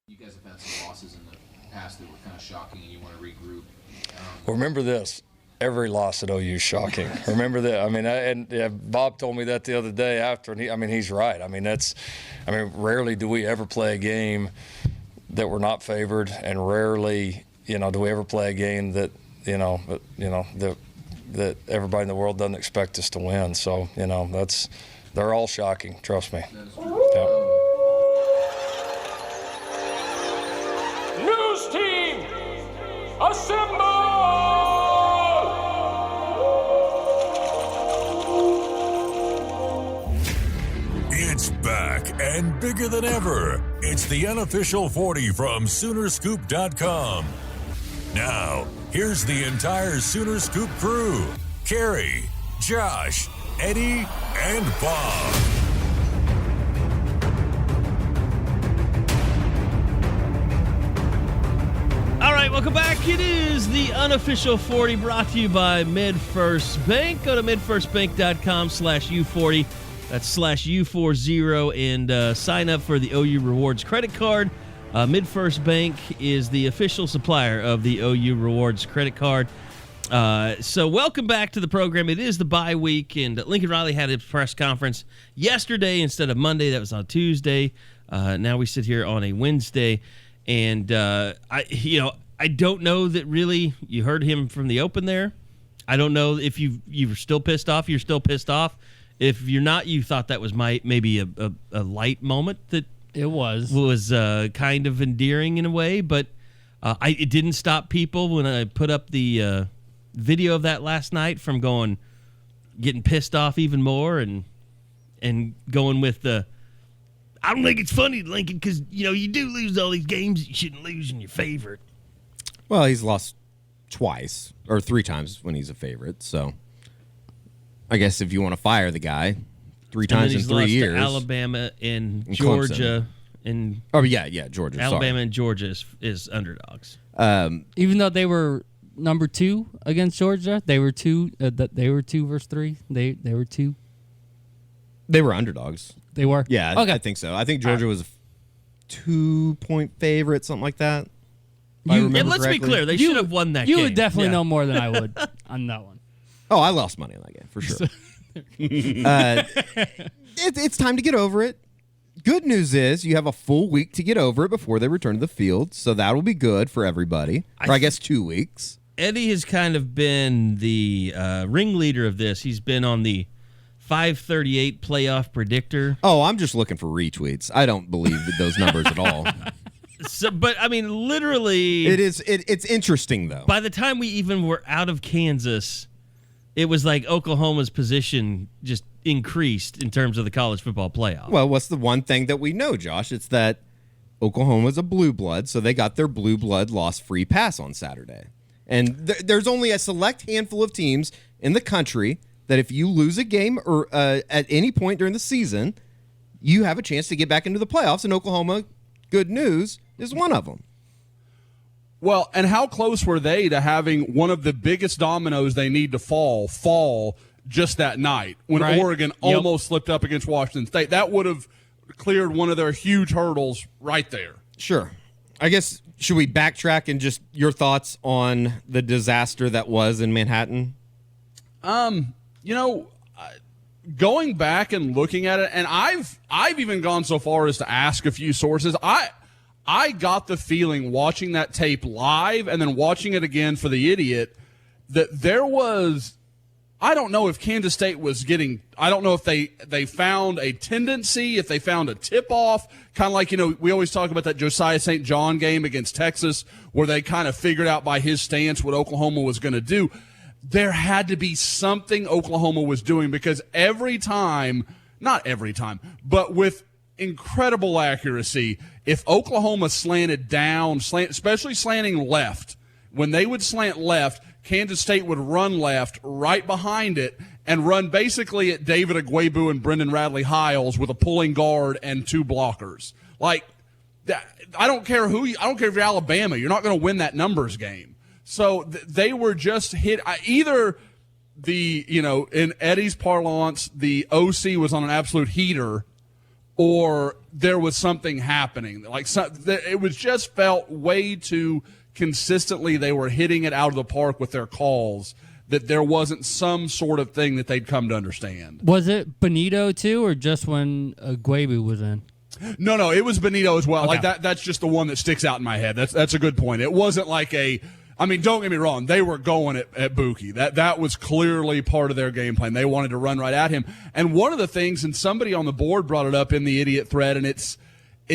You guys have had some losses in the past that were kind of shocking, and you want to regroup. Well, remember this. Every loss at OU is shocking. Remember that. I mean, Bob told me that the other day after, and he's right. Rarely do we ever play a game that we're not favored, and rarely, do we ever play a game that, that everybody in the world doesn't expect us to win. So, they're all shocking. Trust me. Yeah. News team, assemble! It's back and bigger than ever. It's the unofficial 40 from Soonerscoop.com. Now, here's the entire Sooner Scoop crew. Carey, Josh, Eddie, and Bob. All right, welcome back. It is the unofficial 40 brought to you by Midfirst Bank. Go to midfirstbank.com/U40. That's /U40 and sign up for the OU Rewards credit card. Midfirst Bank is the official supplier of the OU Rewards credit card. So welcome back to the program. It is the bye week, and Lincoln Riley had his press conference yesterday instead of Monday. That was on Tuesday. Now we sit here on a Wednesday. And I don't know that really you heard him from the open there. I don't know if you're still pissed off. You're still pissed off. If you're not, you thought that was maybe a light moment that it was kind of endearing in a way. But it didn't stop people when I put up the video of that last night from getting pissed off even more and going with the. I don't think it's funny, Lincoln, because, you do lose all these games you shouldn't lose in your favorite. Well, he's lost twice or three times when he's a favorite. So I guess if you want to fire the guy three times in 3 years. To Alabama and Georgia. Georgia. Alabama and Georgia is underdogs. Even though they were number 2 against Georgia, they were 2 versus 3. They were 2. They were underdogs. They were? Yeah, okay. I think so. I think Georgia was a 2-point favorite, something like that. Let's be clear. They should have won that game. You would definitely know more than I would on that one. Oh, I lost money on that game, for sure. It's time to get over it. Good news is you have a full week to get over it before they return to the field, so that will be good for everybody. I guess 2 weeks. Eddie has kind of been the ringleader of this. He's been on the 538 playoff predictor. Oh, I'm just looking for retweets. I don't believe those numbers at all. But I mean, literally, it's interesting though. By the time we even were out of Kansas, it was like Oklahoma's position just increased in terms of the college football playoff. Well, what's the one thing that we know, Josh? It's that Oklahoma's a blue blood, so they got their blue blood loss free pass on Saturday. And there's only a select handful of teams in the country that if you lose a game or at any point during the season, you have a chance to get back into the playoffs, and Oklahoma, good news, is one of them. Well, and how close were they to having one of the biggest dominoes they need to fall just that night when Oregon almost slipped up against Washington State? That would have cleared one of their huge hurdles right there. Sure. I guess, should we backtrack and just your thoughts on the disaster that was in Manhattan? Going back and looking at it, and I've even gone so far as to ask a few sources. I got the feeling watching that tape live and then watching it again for the idiot that there was, I don't know if Kansas State was getting, I don't know if they found a tendency, if they found a tip-off, kind of like, we always talk about that Josiah St. John game against Texas where they kind of figured out by his stance what Oklahoma was going to do. There had to be something Oklahoma was doing because every time, not every time, but with incredible accuracy, if Oklahoma slanted down, especially slanting left, when they would slant left, Kansas State would run left right behind it and run basically at David Agwebu and Brendan Radley-Hiles with a pulling guard and 2 blockers. Like, I don't care if you're Alabama, you're not going to win that numbers game. So they were just hit. Either in Eddie's parlance, the OC was on an absolute heater, or there was something happening. Like it was just felt way too consistently they were hitting it out of the park with their calls, that there wasn't some sort of thing that they'd come to understand. Was it Benito too, or just when Guebu was in? No, it was Benito as well. Okay. Like that's just the one that sticks out in my head. That's a good point. It wasn't like don't get me wrong, they were going at Buki. That was clearly part of their game plan. They wanted to run right at him. And one of the things, and somebody on the board brought it up in the idiot thread, and it's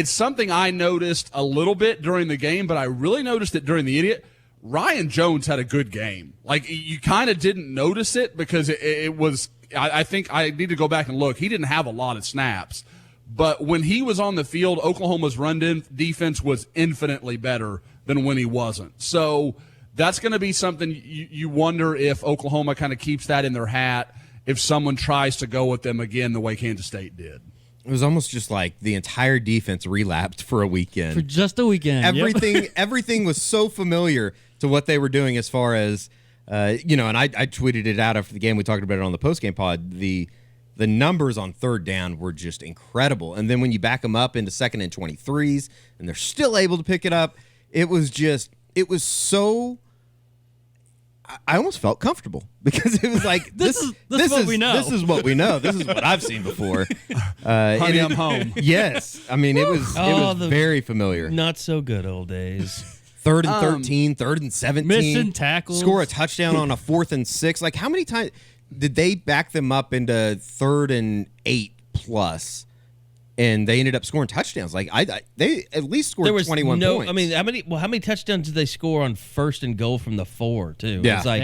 something I noticed a little bit during the game, but I really noticed it during the idiot. Ryan Jones had a good game. Like, you kind of didn't notice it because it was – I think I need to go back and look. He didn't have a lot of snaps. But when he was on the field, Oklahoma's run defense was infinitely better than when he wasn't. So that's going to be something you wonder if Oklahoma kind of keeps that in their hat if someone tries to go with them again the way Kansas State did. It was almost just like the entire defense relapsed for a weekend. For just a weekend. Everything was so familiar to what they were doing as far as, and I tweeted it out after the game. We talked about it on the postgame pod. The numbers on third down were just incredible. And then when you back them up into 2nd and 23s and they're still able to pick it up, it was so I almost felt comfortable because it was like, this is what we know. This is what we know. This is what I've seen before. Honey, I'm home. Yes. I mean, it was very familiar. Not so good old days. 3rd and 13, 3rd and 17. Missing tackles. Score a touchdown on a 4th and 6. Like, how many times did they back them up into 3rd and 8 plus? And they ended up scoring touchdowns. Like they at least scored 21 points. I mean, how many touchdowns did they score on 1st and goal from the 4 too? Yeah. It's like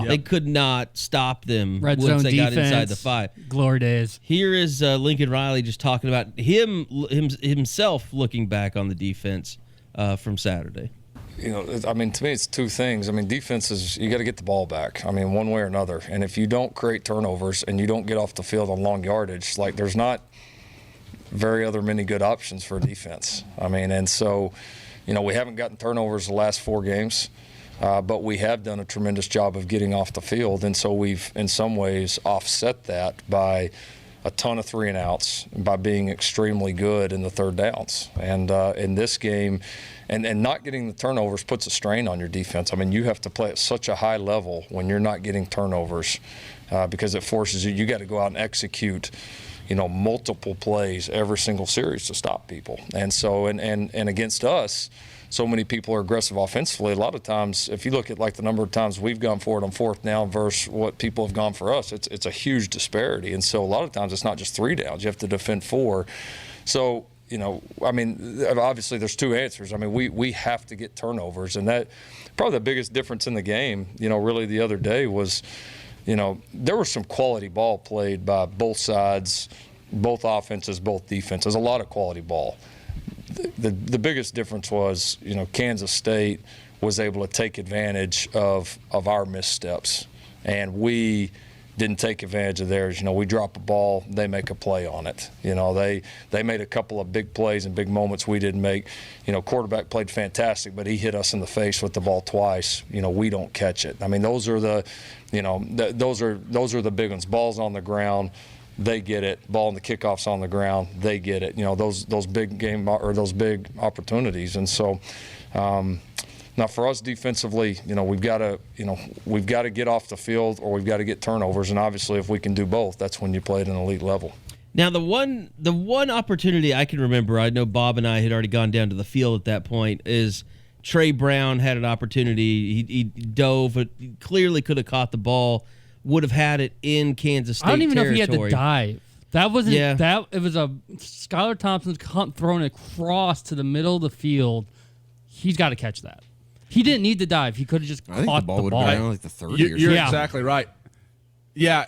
they could not stop them Red once zone they defense, got inside the 5. Glory days. Here is Lincoln Riley just talking about himself looking back on the defense from Saturday. I mean, to me, it's two things. I mean, defense is you got to get the ball back. I mean, one way or another. And if you don't create turnovers and you don't get off the field on long yardage, like there's not many good options for defense. I mean, and so, we haven't gotten turnovers the last 4 games, but we have done a tremendous job of getting off the field. And so we've, in some ways, offset that by a ton of 3 and outs, by being extremely good in the third downs. And in this game, and not getting the turnovers puts a strain on your defense. I mean, you have to play at such a high level when you're not getting turnovers because it forces you got to go out and execute multiple plays every single series to stop people. And so, and against us, so many people are aggressive offensively. A lot of times, if you look at like the number of times we've gone for it on 4th down versus what people have gone for us, it's a huge disparity. And so a lot of times it's not just 3 downs. You have to defend 4. So, I mean, obviously there's 2 answers. I mean, we have to get turnovers. And that probably the biggest difference in the game, really the other day was, there was some quality ball played by both sides, both offenses, both defenses, a lot of quality ball. The biggest difference was, Kansas State was able to take advantage of our missteps, and we didn't take advantage of theirs. We drop a ball, they make a play on it. They made a couple of big plays and big moments we didn't make. Quarterback played fantastic, but he hit us in the face with the ball twice. We don't catch it. I mean, those are the big ones. Ball's on the ground, they get it. Ball and the kickoff's on the ground, they get it. Those big game or those big opportunities. And so now for us defensively, we've got to get off the field or we've got to get turnovers. And obviously if we can do both, that's when you play at an elite level. Now the one opportunity I can remember, I know Bob and I had already gone down to the field at that point, is Trey Brown had an opportunity. He dove, but clearly could have caught the ball. Would have had it in Kansas State. I don't even territory. know if he had to dive. That wasn't that. It was a Skylar Thompson thrown across to the middle of the field. He's got to catch that. He didn't need to dive. He could have just caught the ball. Would have been like the 30 or something. You're exactly right. Yeah.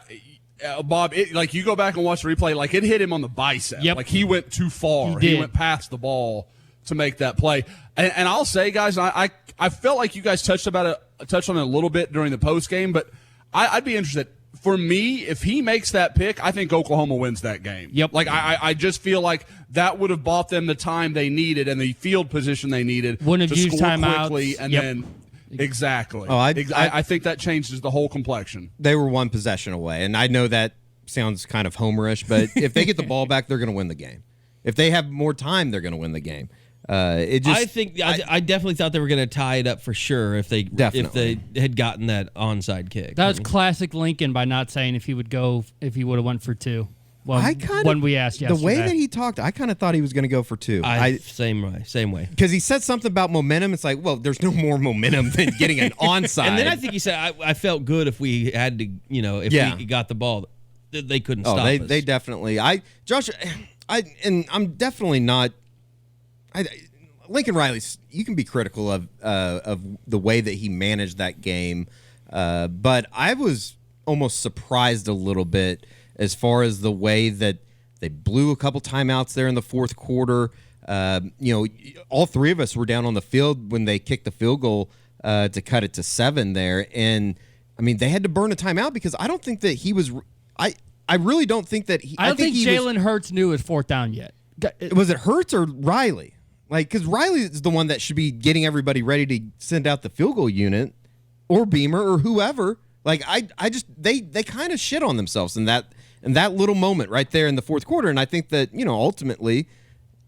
Bob, you go back and watch the replay, like it hit him on the bicep. Yep. Like he went too far. He went past the ball to make that play. And I'll say, guys, I felt like you guys touched on it a little bit during the post game, but I'd be interested. For me, if he makes that pick, I think Oklahoma wins that game. Yep. Like I just feel like that would have bought them the time they needed and the field position they needed Wouldn't to have used score timeouts. quickly and then exactly. Oh, I think that changes the whole complexion. They were 1 possession away, and I know that sounds kind of homerish, but if they get the ball back, they're going to win the game. If they have more time, they're going to win the game. I definitely thought they were going to tie it up for sure if they had gotten that onside kick. That was classic Lincoln by not saying if he would have went for 2. When we asked yesterday. The way that he talked, I kind of thought he was going to go for 2. Same way. Because he said something about momentum. It's like, well, there's no more momentum than getting an onside. And then I think he said, I felt good if we had to, we got the ball, they couldn't stop us. They definitely. I'm definitely not. Lincoln Riley, you can be critical of the way that he managed that game, but I was almost surprised a little bit as far as the way that they blew a couple timeouts there in the fourth quarter. All three of us were down on the field when they kicked the field goal to cut it to 7 there, and I mean they had to burn a timeout because I don't think that he was. I really don't think that he. I don't think Jalen Hurts knew his 4th down yet. Was it Hurts or Riley? Because Riley is the one that should be getting everybody ready to send out the field goal unit, or Beamer or whoever. They kind of shit on themselves in that little moment right there in the fourth quarter. And I think that ultimately,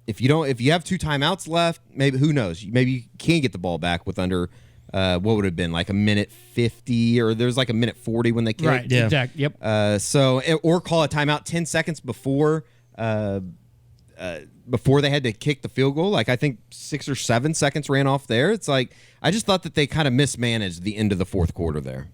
if you have 2 timeouts left, maybe who knows? Maybe you can get the ball back with under what would have been like a minute 50, or there's like a minute 40 when they kicked. Right. Yeah. Exactly. Yep. Or call a timeout 10 seconds before. Before they had to kick the field goal, I think 6 or 7 seconds ran off there. It's like I just thought that they kind of mismanaged the end of the fourth quarter there.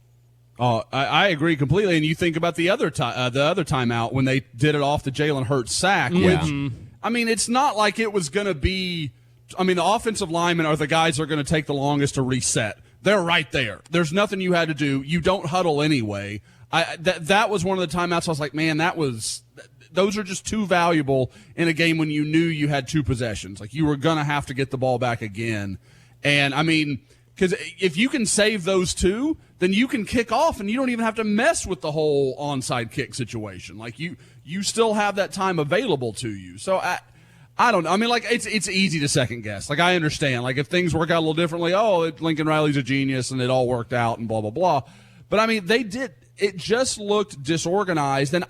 Oh, I agree completely. And you think about the other timeout when they did it off the Jalen Hurts sack, which I mean, it's not like it was going to be. I mean, the offensive linemen are the guys that are going to take the longest to reset. They're right there. There's nothing you had to do. You don't huddle anyway. That was one of the timeouts. I was like, man, those are just too valuable in a game when you knew you had 2 possessions. Like you were going to have to get the ball back again. And I mean, because if you can save those 2, then you can kick off and you don't even have to mess with the whole onside kick situation. Like you still have that time available to you. So I don't know. I mean, it's easy to second guess. Like I understand. Like if things work out a little differently, Lincoln Riley's a genius and it all worked out and blah, blah, blah. But I mean, it just looked disorganized. And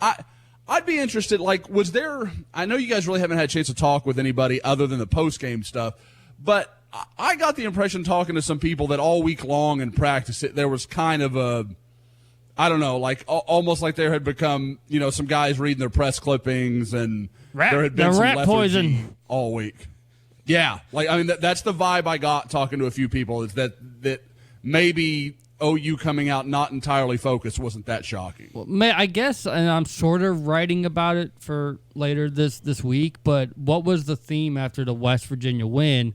I'd be interested, was there – I know you guys really haven't had a chance to talk with anybody other than the post-game stuff, but I got the impression talking to some people that all week long in practice there was kind of a – I don't know, almost like there had become, some guys reading their press clippings and there had been some rat poison all week. Yeah. That's the vibe I got talking to a few people is that maybe – OU coming out not entirely focused wasn't that shocking. Well, I guess, and I'm sort of writing about it for later this week, but what was the theme after the West Virginia win?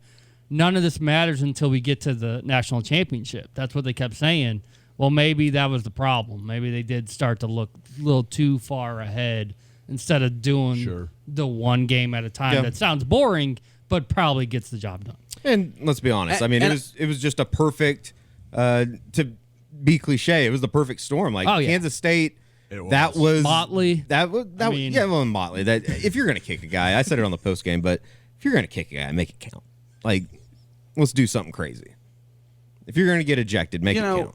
None of this matters until we get to the national championship. That's what they kept saying. Well, maybe that was the problem. Maybe they did start to look a little too far ahead instead of doing the one game at a time. Yeah. That sounds boring, but probably gets the job done. And let's be honest. It was just a perfect to be cliche. It was the perfect storm. Kansas State. That was Motley. Motley. That if you're gonna kick a guy, I said it on the post game, but if you're gonna kick a guy, make it count. Let's do something crazy. If you're gonna get ejected, make it count.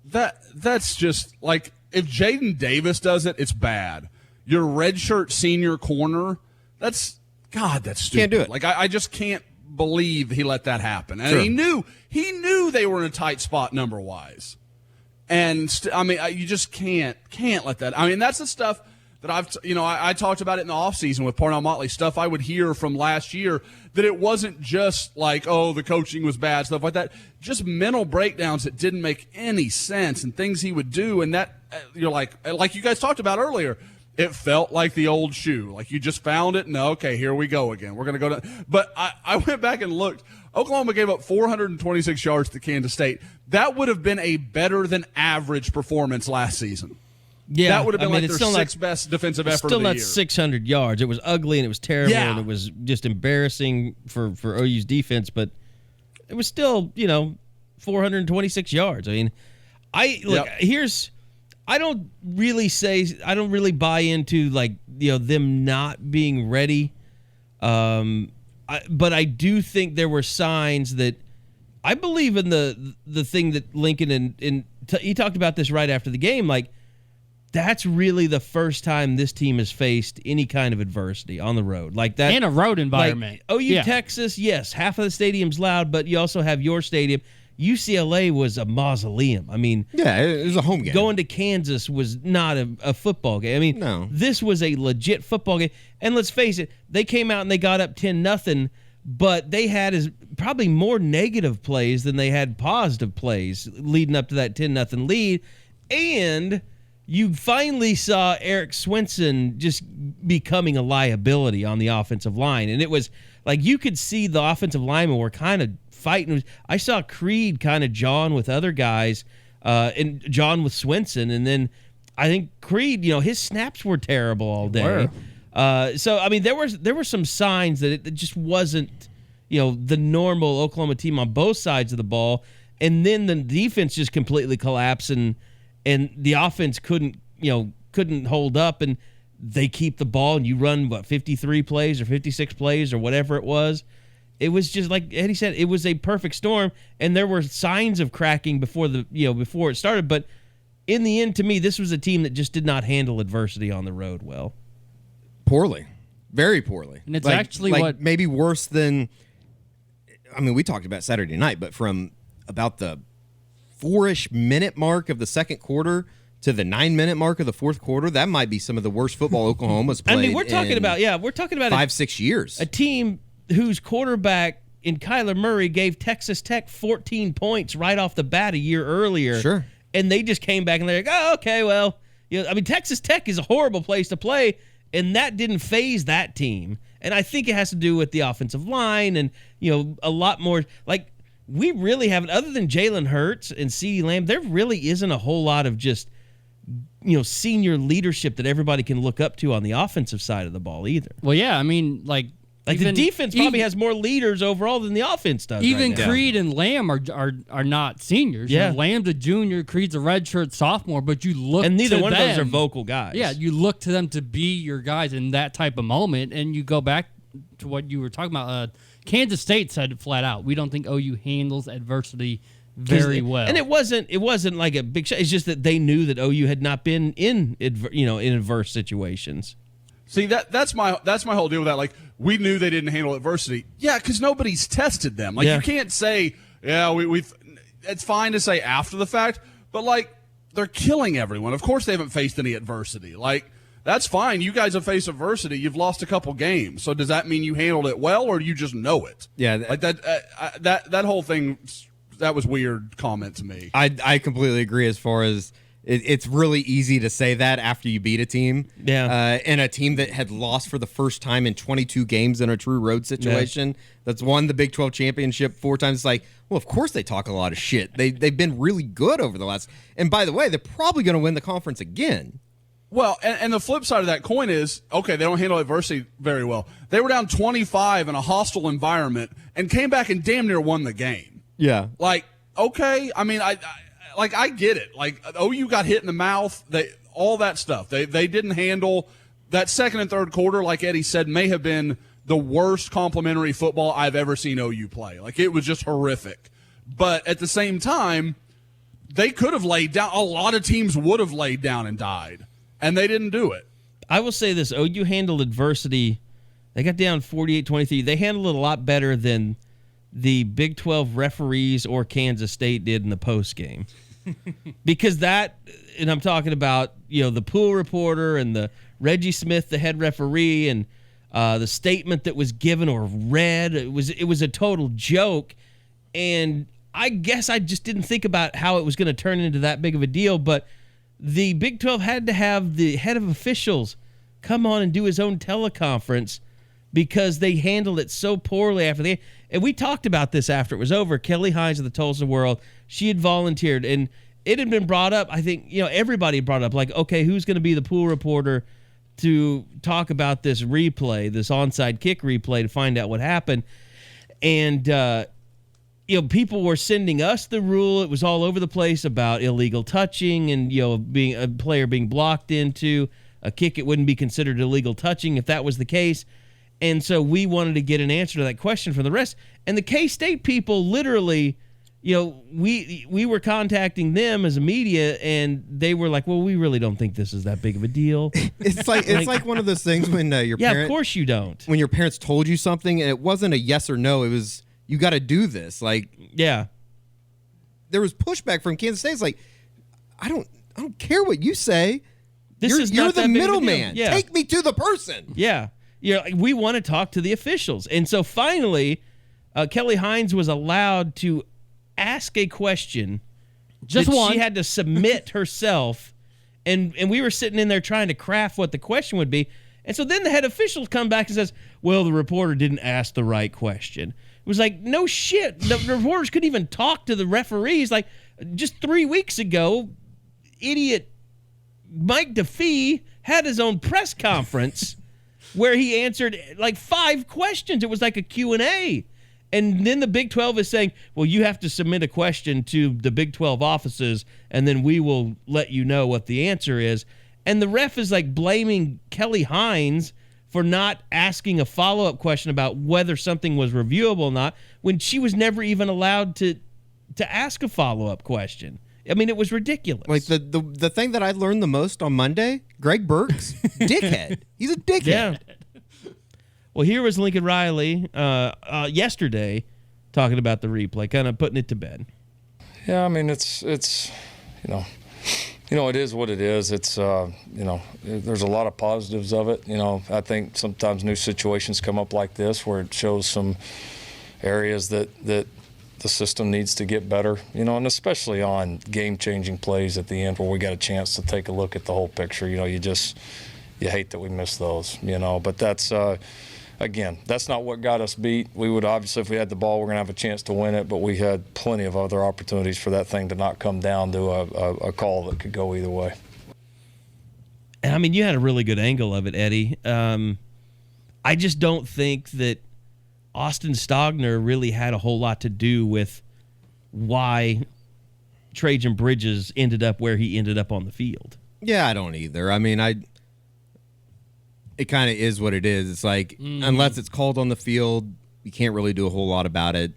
That's just if Jaden Davis does it, it's bad. Your redshirt senior corner, that's stupid. Can't do it. I just can't believe he let that happen. And he knew they were in a tight spot number wise. And you just can't let that. I mean, that's the stuff that I talked about it in the offseason with Parnell Motley, stuff I would hear from last year, that it wasn't just the coaching was bad, stuff like that. Just mental breakdowns that didn't make any sense and things he would do. And that you're like you guys talked about earlier, it felt like the old shoe. Like you just found it and okay, here we go again. We're going to go to – but I went back and looked. Oklahoma gave up 426 yards to Kansas State. That would have been a better than average performance last season. Yeah, that would have been their sixth best defensive effort of the year. Still not 600 yards. It was ugly and it was terrible and it was just embarrassing for OU's defense, but it was still, 426 yards. I mean, I don't really buy into them not being ready. But I do think there were signs that I believe in the thing that Lincoln and he talked about this right after the game. that's really the first time this team has faced any kind of adversity on the road like that. In a road environment. Like, OU Texas, yes, half of the stadium's loud, but you also have your stadium. UCLA was a mausoleum. I mean, Yeah, it was a home game. going to Kansas was not a football game. I mean, No. This was a legit football game. And let's face it, they came out and they got up 10-0, but they had probably more negative plays than they had positive plays leading up to that 10-0 lead. And you finally saw Eric Swenson just becoming a liability on the offensive line. And it was like you could see the offensive linemen were kind of fighting. I saw Creed kind of John with other guys and John with Swenson. And then I think Creed, his snaps were terrible all day. So, I mean, there were some signs that it just wasn't, the normal Oklahoma team on both sides of the ball. And then the defense just completely collapsed and the offense couldn't hold up, and they keep the ball and you run 53 plays or 56 plays or whatever it was. It was just like Eddie said, it was a perfect storm, and there were signs of cracking before it started. But in the end, to me, this was a team that just did not handle adversity on the road well. Poorly, very poorly, and it's actually what maybe worse than. I mean, we talked about Saturday night, but from about the 4-ish minute mark of the second quarter to the 9-minute mark of the fourth quarter, that might be some of the worst football Oklahoma's played. I mean, we're talking about 5-6 years. A team whose quarterback in Kyler Murray gave Texas Tech 14 points right off the bat a year earlier. Sure. And they just came back and they're like, oh, okay, well, I mean, Texas Tech is a horrible place to play, and that didn't phase that team. And I think it has to do with the offensive line and, a lot more. Like, we really haven't, other than Jalen Hurts and CeeDee Lamb, there really isn't a whole lot of just, senior leadership that everybody can look up to on the offensive side of the ball either. Well, yeah, I mean, the defense probably has more leaders overall than the offense does. Even right now. Creed and Lamb are not seniors. Yeah. Lamb's a junior, Creed's a redshirt sophomore, but you look and neither to one them, of those are vocal guys. Yeah, you look to them to be your guys in that type of moment, and you go back to what you were talking about. Kansas State said it flat out, we don't think OU handles adversity very well. And it wasn't like a big shot. It's just that they knew that OU had not been in adverse situations. See, that's my whole deal with that. Like, we knew they didn't handle adversity. Yeah, because nobody's tested them. Like, you can't say, we've. It's fine to say after the fact, but like, they're killing everyone. Of course, they haven't faced any adversity. Like, that's fine. You guys have faced adversity. You've lost a couple games. So does that mean you handled it well, or do you just know it? Yeah, like that whole thing. That was weird comment to me. I completely agree. As far as it's really easy to say that after you beat a team, and a team that had lost for the first time in 22 games in a true road situation, that's won the Big 12 championship 4 times. It's like, well, of course they talk a lot of shit. They've been really good over the last. And by the way, they're probably going to win the conference again. Well, and the flip side of that coin is, okay, they don't handle adversity very well. They were down 25 in a hostile environment and came back and damn near won the game. Yeah. Like, okay, I mean, I get it. Like, OU got hit in the mouth, all that stuff. They didn't handle that second and third quarter, like Eddie said, may have been the worst complimentary football I've ever seen OU play. Like, it was just horrific. But at the same time, they could have laid down. A lot of teams would have laid down and died, and they didn't do it. I will say this. OU handled adversity. They got down 48-23. They handled it a lot better than the Big 12 referees or Kansas State did in the post game. Because and I'm talking about, the pool reporter and the Reggie Smith, the head referee, and the statement that was given or read, it was a total joke. And I guess I just didn't think about how it was going to turn into that big of a deal, but the Big 12 had to have the head of officials come on and do his own teleconference because they handled it so poorly after the game. And we talked about this after it was over. Kelly Hines of the Tulsa World, she had volunteered, and it had been brought up. I think, everybody brought up, like, okay, who's going to be the pool reporter to talk about this replay, this onside kick replay, to find out what happened. And, people were sending us the rule. It was all over the place about illegal touching and, being a player being blocked into a kick. It wouldn't be considered illegal touching if that was the case. And so we wanted to get an answer to that question from the rest. And the K-State people literally, we were contacting them as a media, and they were like, well, we really don't think this is that big of a deal. It's like one of those things when your yeah, parent, of course you don't. when your parents told you something and it wasn't a yes or no, it was you got to do this. Like, Yeah. there was pushback from Kansas State. It's like, I don't care what you say. You're not the that big of a deal. middleman. Yeah. Take me to the person. Yeah. Like, we want to talk to the officials. And so finally, Kelly Hines was allowed to ask a question Just that one. she had to submit herself. And we were sitting in there trying to craft what the question would be. And so then the head official comes back and says, well, the reporter didn't ask the right question. It was like, no shit. The reporters couldn't even talk to the referees. Like, just 3 weeks ago, idiot Mike DeFee had his own press conference where he answered like 5 questions. It was like a Q&A. And then the Big 12 is saying, well, you have to submit a question to the Big 12 offices, and then we will let you know what the answer is. And the ref is like blaming Kelly Hines for not asking a follow-up question about whether something was reviewable or not, when she was never even allowed to ask a follow-up question. I mean, it was ridiculous. Like the thing that I learned the most on Monday, Greg Burke's dickhead. He's a dickhead. Yeah. Well, here was Lincoln Riley yesterday talking about the replay, kind of putting it to bed. Yeah, I mean, it's it is what it is. It's there's a lot of positives of it. I think sometimes new situations come up like this where it shows some areas that the system needs to get better, and especially on game-changing plays at the end where we got a chance to take a look at the whole picture. You hate that we miss those, but that's again, that's not what got us beat. We would obviously, if we had the ball, we're going to have a chance to win it, but we had plenty of other opportunities for that thing to not come down to a call that could go either way. And I mean, you had a really good angle of it, Eddie. I just don't think that Austin Stogner really had a whole lot to do with why Trajan Bridges ended up where he ended up on the field. Yeah, I don't either. I mean, it kind of is what it is. It's like, unless it's called on the field, you can't really do a whole lot about it.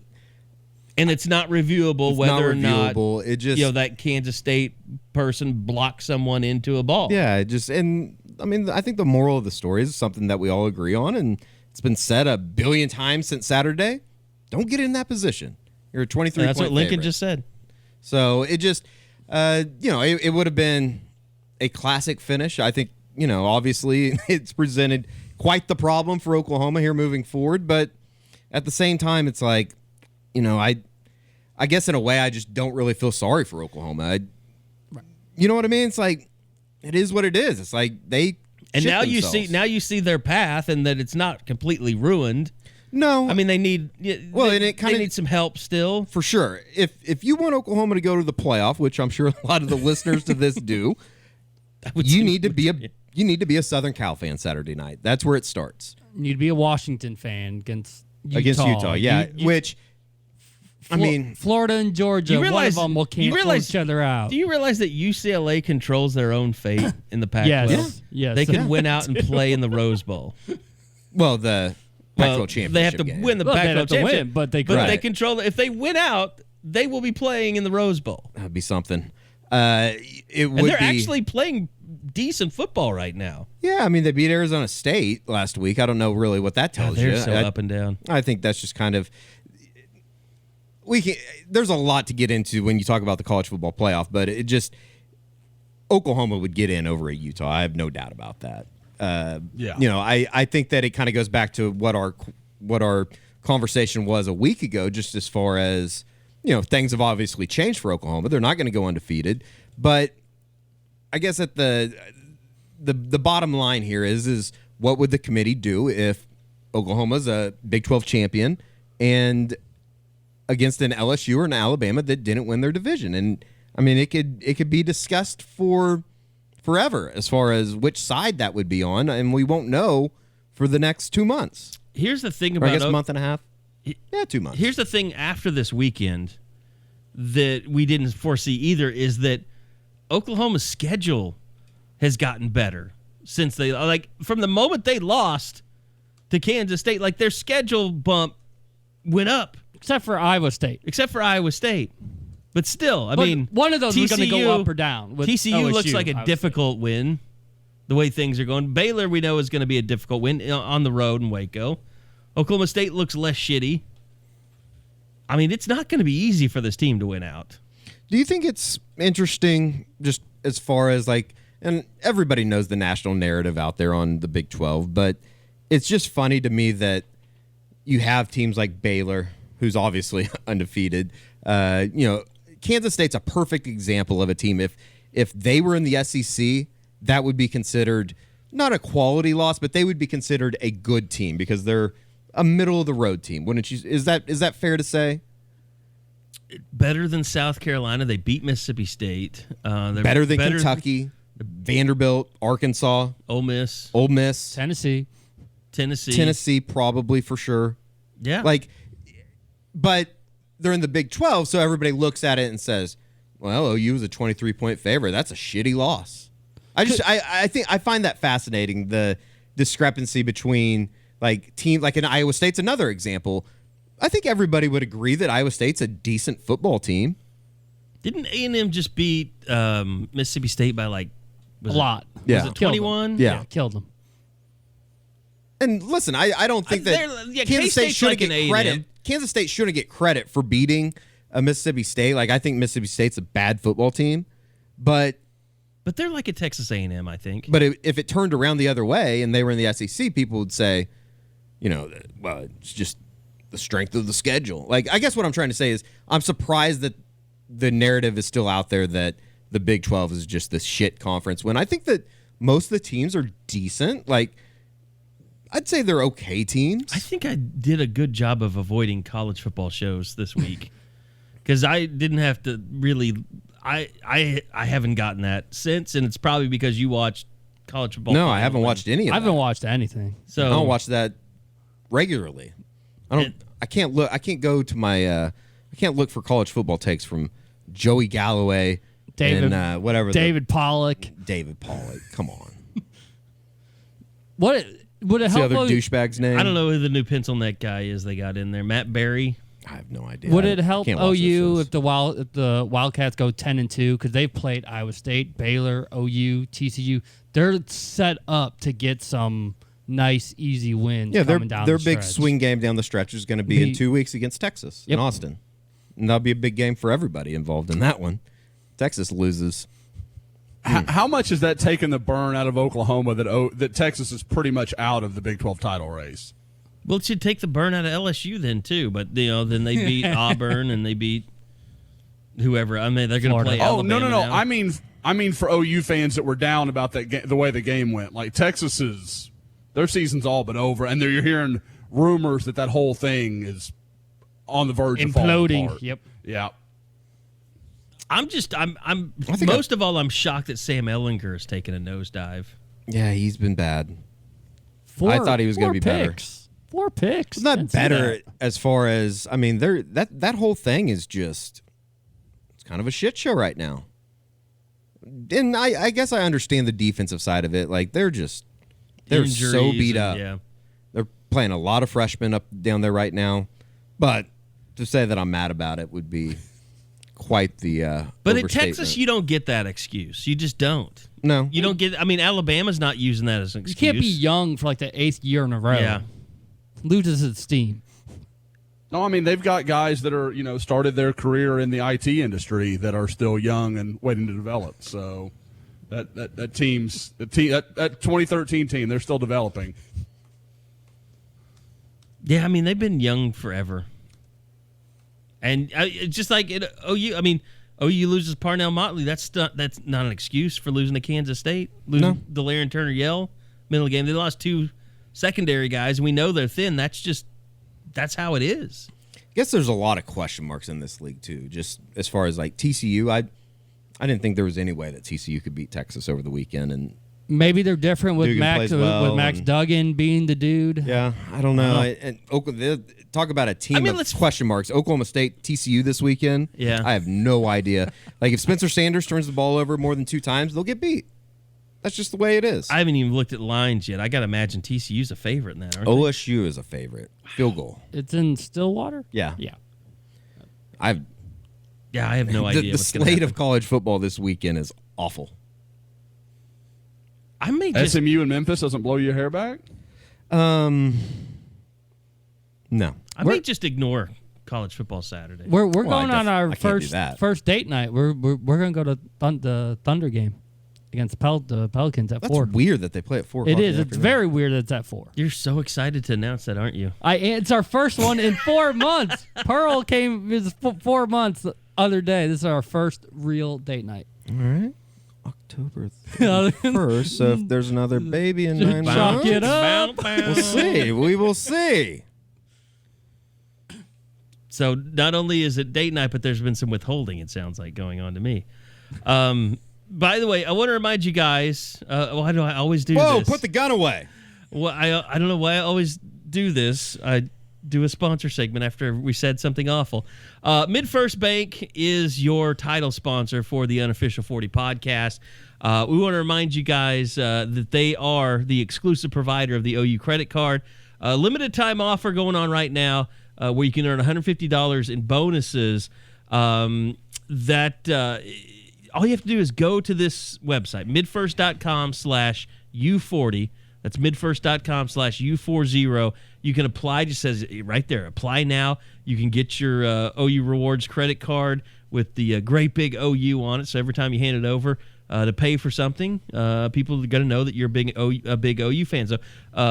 And it's not reviewable whether or not it just, that Kansas State person blocked someone into a ball. Yeah, I think the moral of the story is something that we all agree on, and it's been said a billion times since Saturday. Don't get in that position. You're a 23 That's what Lincoln favorite. just said. So it just, it would have been a classic finish. I think, obviously it's presented quite the problem for Oklahoma here moving forward. But at the same time, it's like, I guess in a way I just don't really feel sorry for Oklahoma. You know what I mean? It's like, it is what it is. It's like they And shit now themselves. you see their path and that it's not completely ruined. No. I mean, they need they need some help still. For sure. If you want Oklahoma to go to the playoff, which I'm sure a lot of the listeners to this do, you need to be a Southern Cal fan Saturday night. That's where it starts. You need to be a Washington fan against Utah. Against Utah, yeah. Florida and Georgia, one of them will cancel each other out. Do you realize that UCLA controls their own fate in the Pac-12? Yes. They could win out and play in the Rose Bowl. Well, the Pac-12 championship they have to game. win the Well, they'd Pac-12 have to championship, win, but they they control it. If they win out, they will be playing in the Rose Bowl. That'd be something. It And would they're be actually playing decent football right now. Yeah, I mean they beat Arizona State last week. I don't know really what that tells They're you. so up and down. I think that's just kind of there's a lot to get into when you talk about the college football playoff, but it just Oklahoma would get in over a Utah. I have no doubt about that. I think that it kind of goes back to what our conversation was a week ago, just as far as things have obviously changed for Oklahoma. They're not going to go undefeated, but I guess at the bottom line here is what would the committee do if Oklahoma's a Big 12 champion and against an LSU or an Alabama that didn't win their division? And I mean, it could be discussed for forever as far as which side that would be on, and we won't know for the next 2 months. Here's the thing Or about I guess a month and a half. Yeah, 2 months. Here's the thing after this weekend that we didn't foresee either is that Oklahoma's schedule has gotten better since from the moment they lost to Kansas State, their schedule bump went up. Except for Iowa State. But still, I But mean, one of those is going to go up or down. With TCU looks LSU, like a Iowa difficult win, the way things are going. Baylor, we know, is going to be a difficult win on the road in Waco. Oklahoma State looks less shitty. I mean, it's not going to be easy for this team to win out. Do you think it's interesting just as far as like, and everybody knows the national narrative out there on the Big 12, but it's just funny to me that you have teams like Baylor, who's obviously undefeated. Kansas State's a perfect example of a team. If they were in the SEC, that would be considered not a quality loss, but they would be considered a good team because they're a middle of the road team. Wouldn't you? Is that fair to say? Better than South Carolina. They beat Mississippi State. They're better than Kentucky, Vanderbilt, Arkansas, Ole Miss, Tennessee, probably for sure. Yeah. But they're in the Big 12, so everybody looks at it and says, well, OU was a 23-point favorite. That's a shitty loss. I find that fascinating, the discrepancy between teams like in Iowa State's another example. I think everybody would agree that Iowa State's a decent football team. Didn't A&M just beat Mississippi State by a lot? Yeah. Was it 21? Yeah. Killed them. And listen, I don't think that Kansas State shouldn't get credit. Kansas State shouldn't get credit for beating Mississippi State. I think Mississippi State's a bad football team, but they're like a Texas A&M, I think. But if it turned around the other way and they were in the SEC, people would say, well, it's just the strength of the schedule. I guess what I'm trying to say is I'm surprised that the narrative is still out there that the Big 12 is just this shit conference when I think that most of the teams are decent. I'd say they're okay teams. I think I did a good job of avoiding college football shows this week because I didn't have to really. I haven't gotten that since, and it's probably because you watched college football. No, I haven't watched any of that. I haven't watched anything. So I don't watch that regularly. I can't look. I can't go to my. I can't look for college football takes from Joey Galloway David Pollock. David Pollock. Come on. What would it What's the help? other douchebag's name? I don't know who the new pencil neck guy is they got in there. Matt Berry. I have no idea. Would it help Can't watch OU those if the Wildcats go 10-2 because they've played Iowa State, Baylor, OU, TCU? They're set up to get some nice, easy wins. Yeah, coming down their the big stretch. swing game down the stretch is going to be in 2 weeks against Texas in Austin, and that'll be a big game for everybody involved in that one. Texas loses. How much has that taken the burn out of Oklahoma that Texas is pretty much out of the Big 12 title race? Well, it should take the burn out of LSU then too. But then they beat Auburn and they beat whoever. I mean, they're going to play Alabama. No. now. I mean for OU fans that were down about that the way the game went. Their season's all but over, and you're hearing rumors that whole thing is on the verge of falling imploding. apart. Yep. Yeah. I'm most of all, I'm shocked that Sam Ehlinger is taking a nosedive. Yeah, he's been bad. I thought he was going to be better. 4 picks. It's not better as far as that whole thing is just it's kind of a shit show right now. And I guess I understand the defensive side of it. They're Injuries so beat and- up. Yeah. They're playing a lot of freshmen up down there right now. But to say that I'm mad about it would be quite the But at overstatement. Texas, you don't get that excuse. You just don't. No. You don't get. I mean, Alabama's not using that as an You excuse. can't be young for the 8th year in a row. Yeah. Loses its steam. No, I mean they've got guys that are started their career in the IT industry that are still young and waiting to develop. So that 2013 team, they're still developing. Yeah, I mean they've been young forever. And it's just like OU. I mean, OU loses Parnell Motley. That's not an excuse for losing to Kansas State. Losing Delaire and Turner Yell middle of the game. They lost 2 secondary guys, and we know they're thin. That's how it is. I guess there's a lot of question marks in this league too. Just as far as TCU, I didn't think there was any way that TCU could beat Texas over the weekend, and Maybe they're different with Dugan Max plays well with Max and- Duggan being the dude. yeah, I don't know. And talk about a team of question marks. Oklahoma State, TCU this weekend. Yeah. I have no idea. If Spencer Sanders turns the ball over more than 2 times, they'll get beat. That's just the way it is. I haven't even looked at lines yet. I got to imagine TCU's a favorite in that, aren't they? OSU is a favorite. Field goal. It's in Stillwater? Yeah. Yeah. Yeah, I have no idea. The what's gonna slate happen. of college football this weekend is awful. I may just SMU and Memphis doesn't blow your hair back? No. I may just ignore college football Saturday. We're Well, going on our I can't do that. first date night. We're going to go to the Thunder game against the Pelicans at That's 4. weird that they play at 4 It o'clock. is. It's very weird that it's at 4. You're so excited to announce that, aren't you? It's our first one in 4 months. Pearl came. It was 4 months the other day. This is our first real date night. All right. October 1st. So if there's another baby in 9 Chalk months, it up. we'll see. We will see. So not only is it date night, but there's been some withholding, it sounds like, going on to me. By the way, I want to remind you guys, why do I always do Whoa, this? put the gun away. Well, I don't know why I always do this. I do a sponsor segment after we said something awful. Midfirst Bank is your title sponsor for the Unofficial 40 podcast. We want to remind you guys that they are the exclusive provider of the OU credit card. Limited time offer going on right now where you can earn $150 in bonuses. All you have to do is go to this website, midfirst.com/U40. That's midfirst.com/U40. You can apply. Just says right there, apply now. You can get your OU Rewards credit card with the great big OU on it. So every time you hand it over to pay for something, people are going to know that you're a big OU fan. So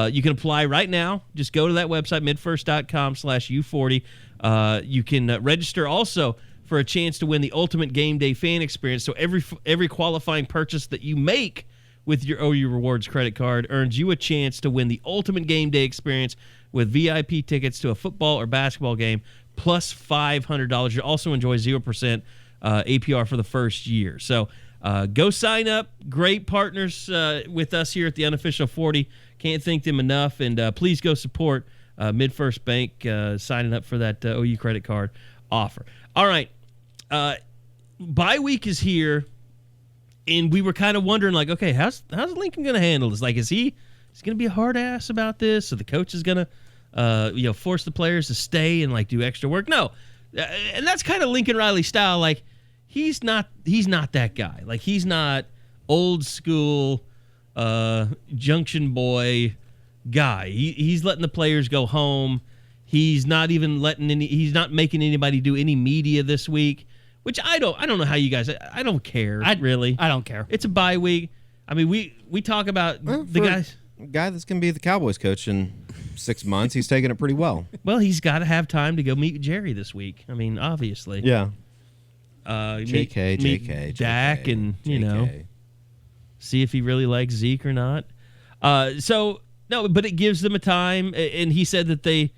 you can apply right now. Just go to that website, midfirst.com/U40. You can register also for a chance to win the ultimate game day fan experience. So every qualifying purchase that you make with your OU Rewards credit card earns you a chance to win the ultimate game day experience with VIP tickets to a football or basketball game plus $500. You'll also enjoy 0% APR for the first year. So go sign up. Great partners with us here at the Unofficial 40. Can't thank them enough. And please go support Midfirst Bank signing up for that OU credit card offer. All right. Bye week is here. And we were kind of wondering, like, okay, how's Lincoln going to handle this? Like, is he going to be a hard ass about this? So the coach is going to, force the players to stay and like do extra work? No, and that's kind of Lincoln Riley style. Like, he's not that guy. Like, he's not old school junction boy guy. He's letting the players go home. He's not even he's not making anybody do any media this week. Which I don't know how you guys. I don't care really. I don't care. It's a bye week. I mean, we talk about the guys. Guy that's going to be the Cowboys coach in 6 months. He's taking it pretty well. Well, he's got to have time to go meet Jerry this week. I mean, obviously. Yeah. Meet Dak, and see if he really likes Zeke or not. So no, but it gives them a time. And he said that they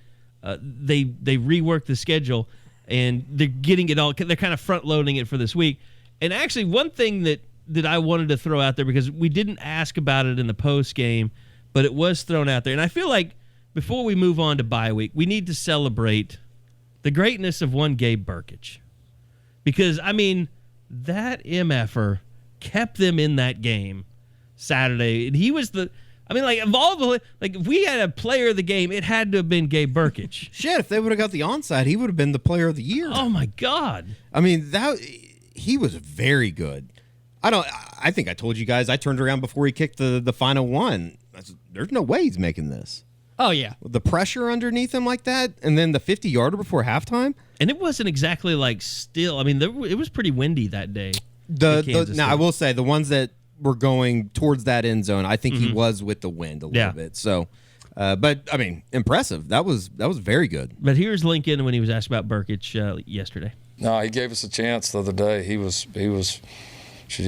reworked the schedule. And they're getting it all. They're kind of front loading it for this week. And actually, one thing that I wanted to throw out there, because we didn't ask about it in the post game, but it was thrown out there. And I feel like before we move on to bye week, we need to celebrate the greatness of one Gabe Brkic, because I mean that MFer kept them in that game Saturday, and he was the. I mean, like, of all the, like, if we had a player of the game, it had to have been Gabe Brkic. Shit, if they would have got the onside, he would have been the player of the year. Oh my God! I mean, he was very good. I think I told you guys I turned around before he kicked the final one. There's no way he's making this. Oh yeah, The pressure underneath him like that, and then the 50-yarder before halftime. And it wasn't exactly like still. I mean, it was pretty windy that day. Now I will say the ones that were going towards that end zone, I think he was with the wind a little bit. So, but I mean, impressive. That was very good. But here's Lincoln when he was asked about Brkic yesterday. No, he gave us a chance the other day. He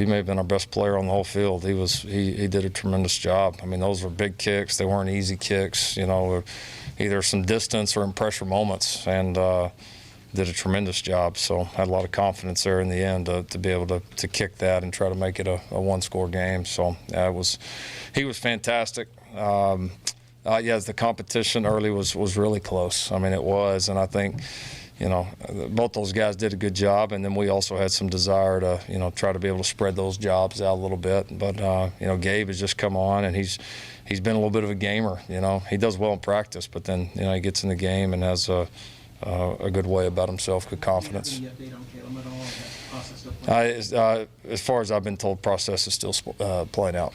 may have been our best player on the whole field. He did a tremendous job. I mean, those were big kicks. They weren't easy kicks, either some distance or in pressure moments, and did a tremendous job. So had a lot of confidence there in the end to be able to kick that and try to make it a one-score game. So he was fantastic. The competition early was really close. I mean, it was, and I think both those guys did a good job, and then we also had some desire to try to be able to spread those jobs out a little bit. But Gabe has just come on, and he's been a little bit of a gamer. He does well in practice, but then he gets in the game and has a good way about himself, good confidence. Any update on Caleb at all? Is that process still playing out? As far as I've been told, process is still playing out.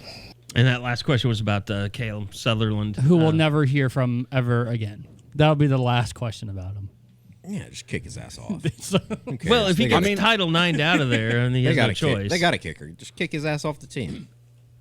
And that last question was about Caleb Sutherland, Who we'll never hear from ever again. That'll be the last question about him. Yeah, just kick his ass off. Who cares? Well, if he They gets got- Title IX out of there, and he they has got no a kick. choice. They got a kicker. Just kick his ass off the team.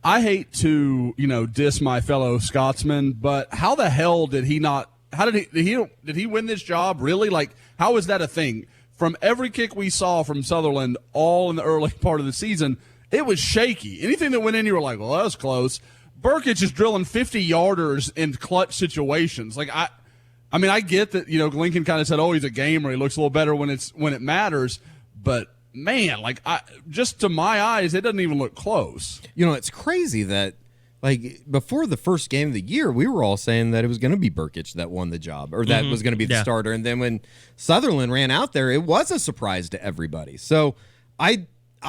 I hate to, diss my fellow Scotsman, but how the hell did he not? How did he win this job? Really? Like, how is that a thing? From every kick we saw from Sutherland, all in the early part of the season, it was shaky. Anything that went in, you were like, well, that was close. Brkic is drilling 50-yarders in clutch situations. Like, I mean, I get that, Lincoln kind of said, oh, he's a gamer. He looks a little better when it matters. But, man, like, just to my eyes, it doesn't even look close. It's crazy that, like, before the first game of the year, we were all saying that it was going to be Brkic that won the job, or that was going to be the starter. And then when Sutherland ran out there, it was a surprise to everybody. So I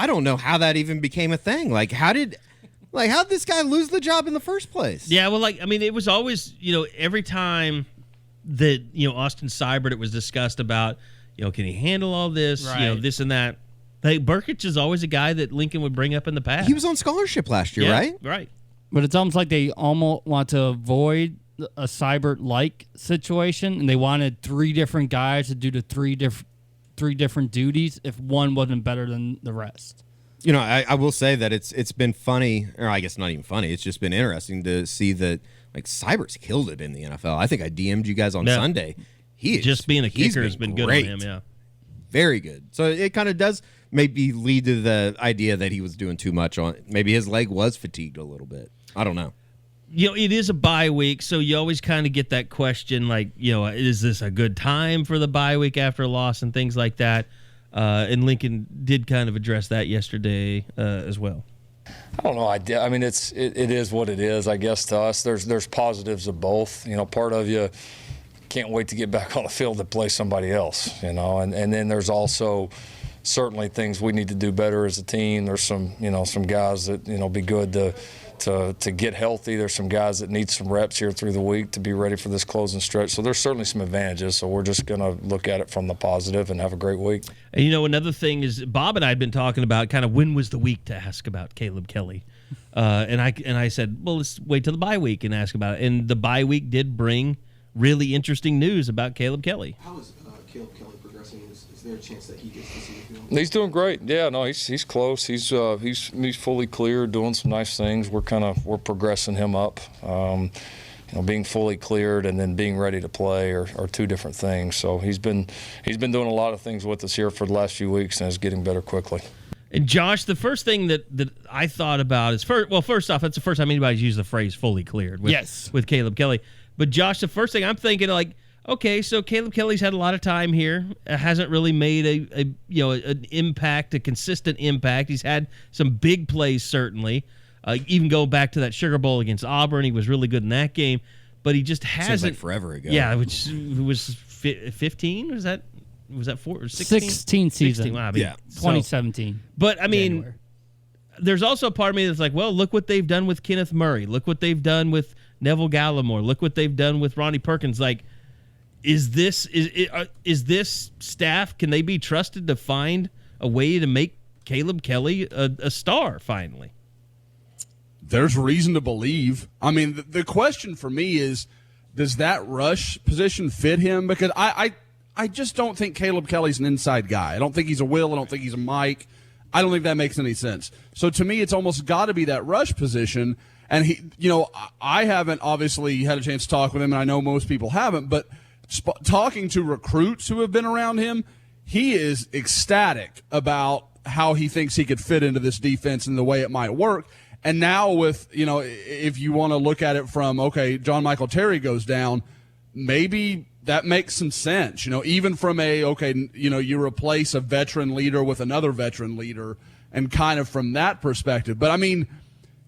don't know how that even became a thing. Like, how'd this guy lose the job in the first place? Yeah, well, it was always, every time that, Austin Seibert, it was discussed about, can he handle all this, Right. this and that. Like, Brkic is always a guy that Lincoln would bring up in the past. He was on scholarship last year, right? Right. But it's almost like they almost want to avoid a Seibert-like situation, and they wanted 3 different guys to do the three different duties if one wasn't better than the rest. I will say that it's been funny, or I guess not even funny. It's just been interesting to see that, like, Seibert's killed it in the NFL. I think I DM'd you guys on Sunday. Just being a he's kicker has been good great. on him, yeah. Very good. So it kind of does maybe lead to the idea that he was doing too much on. Maybe his leg was fatigued a little bit. I don't know. It is a bye week, so you always kind of get that question, like, is this a good time for the bye week after a loss and things like that? And Lincoln did kind of address that yesterday as well. I don't know. I mean, it is what it is. I guess to us, there's positives of both. Part of you can't wait to get back on the field to play somebody else. And then there's also certainly things we need to do better as a team. There's some guys that be good to get healthy. There's some guys that need some reps here through the week to be ready for this closing stretch. So there's certainly some advantages. So we're just going to look at it from the positive and have a great week. And another thing is Bob and I had been talking about kind of when was the week to ask about Caleb Kelly. And I said, well, let's wait till the bye week and ask about it. And the bye week did bring really interesting news about Caleb Kelly. How is Caleb Kelly progressing? Is there a chance that he gets to see the field? He's doing great. Yeah, no, he's close. He's fully clear, doing some nice things. We're progressing him up. Being fully cleared and then being ready to play are 2 different things. So he's been doing a lot of things with us here for the last few weeks and is getting better quickly. And Josh, the first thing that I thought about is first off, that's the first time anybody's used the phrase "fully cleared" with Caleb Kelly. But Josh, the first thing I'm thinking, like, okay, so Caleb Kelly's had a lot of time here. Hasn't really made an impact, a consistent impact. He's had some big plays, certainly. Even going back to that Sugar Bowl against Auburn, he was really good in that game. But he just hasn't. Seems like forever ago. Yeah, which was 15. Was that 4 or 16? 16 season. 16. Wow, I mean, Yeah. 2017. But I mean, January. there's also a part of me that's like, well, look what they've done with Kenneth Murray. Look what they've done with Neville Gallimore. Look what they've done with Ronnie Perkins. Like, is this staff? Can they be trusted to find a way to make Caleb Kelly a star finally? There's reason to believe. I mean, the question for me is, does that rush position fit him? Because I just don't think Caleb Kelly's an inside guy. I don't think he's a Will. I don't think he's a Mike. I don't think that makes any sense. So to me, it's almost got to be that rush position. And I haven't obviously had a chance to talk with him, and I know most people haven't, but talking to recruits who have been around him, he is ecstatic about how he thinks he could fit into this defense and the way it might work. And now with, if you want to look at it from, okay, John Michael Terry goes down, maybe that makes some sense, even from you replace a veteran leader with another veteran leader and kind of from that perspective. But I mean,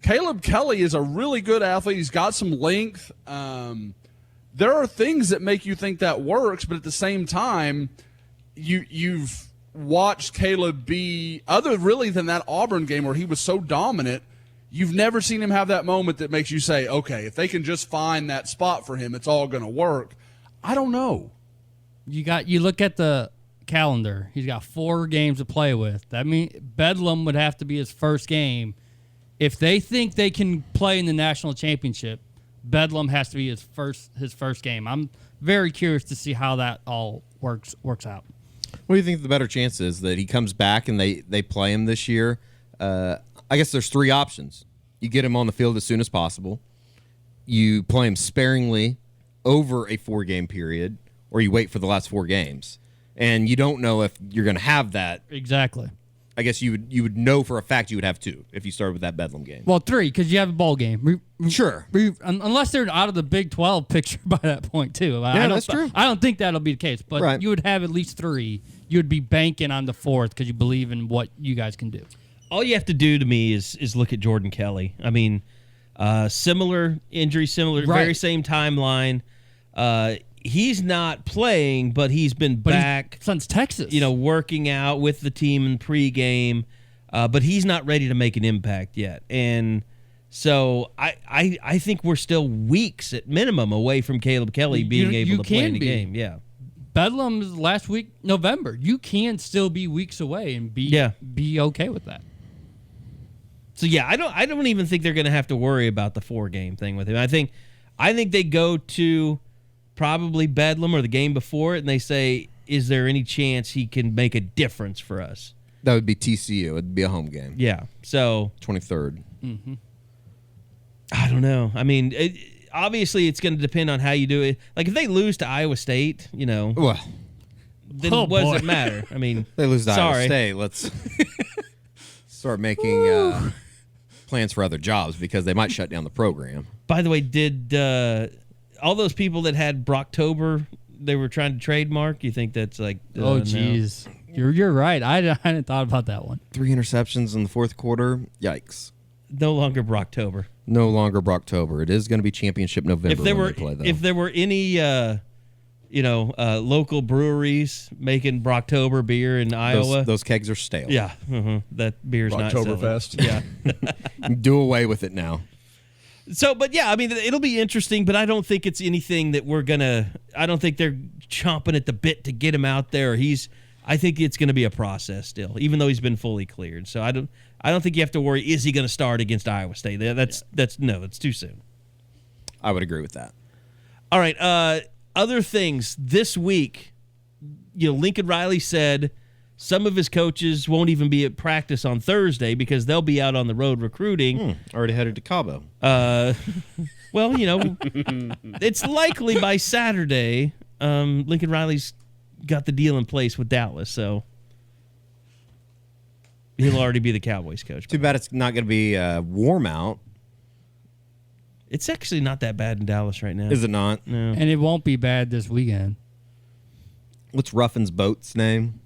Caleb Kelly is a really good athlete. He's got some length. There are things that make you think that works, but at the same time, you've watched Caleb be, other really than that Auburn game where he was so dominant, you've never seen him have that moment that makes you say, okay, if they can just find that spot for him, it's all going to work. I don't know. You look at the calendar. He's got 4 games to play with. That means Bedlam would have to be his first game. If they think they can play in the national championship, Bedlam has to be his first game. I'm very curious to see how that all works out. What do you think the better chance is, that he comes back and they play him this year? I guess there's 3 options. You get him on the field as soon as possible. You play him sparingly over a 4-game period, or you wait for the last 4 games. And you don't know if you're going to have that. Exactly. I guess you would know for a fact you would have 2 if you started with that Bedlam game. Well, 3, because you have a bowl game. Sure. Unless they're out of the Big 12 picture by that point, too. That's true. I don't think that'll be the case, but you would have at least 3. You would be banking on the 4th because you believe in what you guys can do. All you have to do to me is look at Jordan Kelly. I mean, similar injury, very same timeline. He's not playing, but he's been back since Texas. Working out with the team in pregame, but he's not ready to make an impact yet. And so I think we're still weeks at minimum away from Caleb Kelly being able to play in the game. Yeah. Bedlam's last week, November. You can still be weeks away and be okay with that. So yeah, I don't even think they're going to have to worry about the 4-game thing with him. I think they go to probably Bedlam or the game before it, and they say, is there any chance he can make a difference for us? That would be TCU. It'd be a home game. Yeah. So 23rd. Mm-hmm. I don't know. I mean, obviously it's going to depend on how you do it. Like if they lose to Iowa State, then what does it matter? I mean, they lose to Iowa State. Let's start making plans for other jobs because they might shut down the program. By the way, did all those people that had Brocktober they were trying to trademark, you think that's like oh geez no? You're right. I hadn't thought about that one. 3 interceptions in the 4th quarter. Yikes. No longer Brocktober. No longer Brocktober. It is going to be Championship November when they play, though. If there were any local breweries making Brocktober beer in Iowa, those kegs are stale. Yeah, that beer's not selling. Brocktoberfest. Yeah. Do away with it now. So, but yeah, I mean, it'll be interesting, but I don't think it's anything that I don't think they're chomping at the bit to get him out there. I think it's going to be a process still, even though he's been fully cleared. So I don't think you have to worry, is he going to start against Iowa State? That's too soon. I would agree with that. All right, other things this week, Lincoln Riley said some of his coaches won't even be at practice on Thursday because they'll be out on the road recruiting. Already headed to Cabo. Well, it's likely by Saturday, Lincoln Riley's got the deal in place with Dallas, so he'll already be the Cowboys coach. Too bad it's not going to be warm out. It's actually not that bad in Dallas right now. Is it not? No. And it won't be bad this weekend. What's Ruffin's boat's name?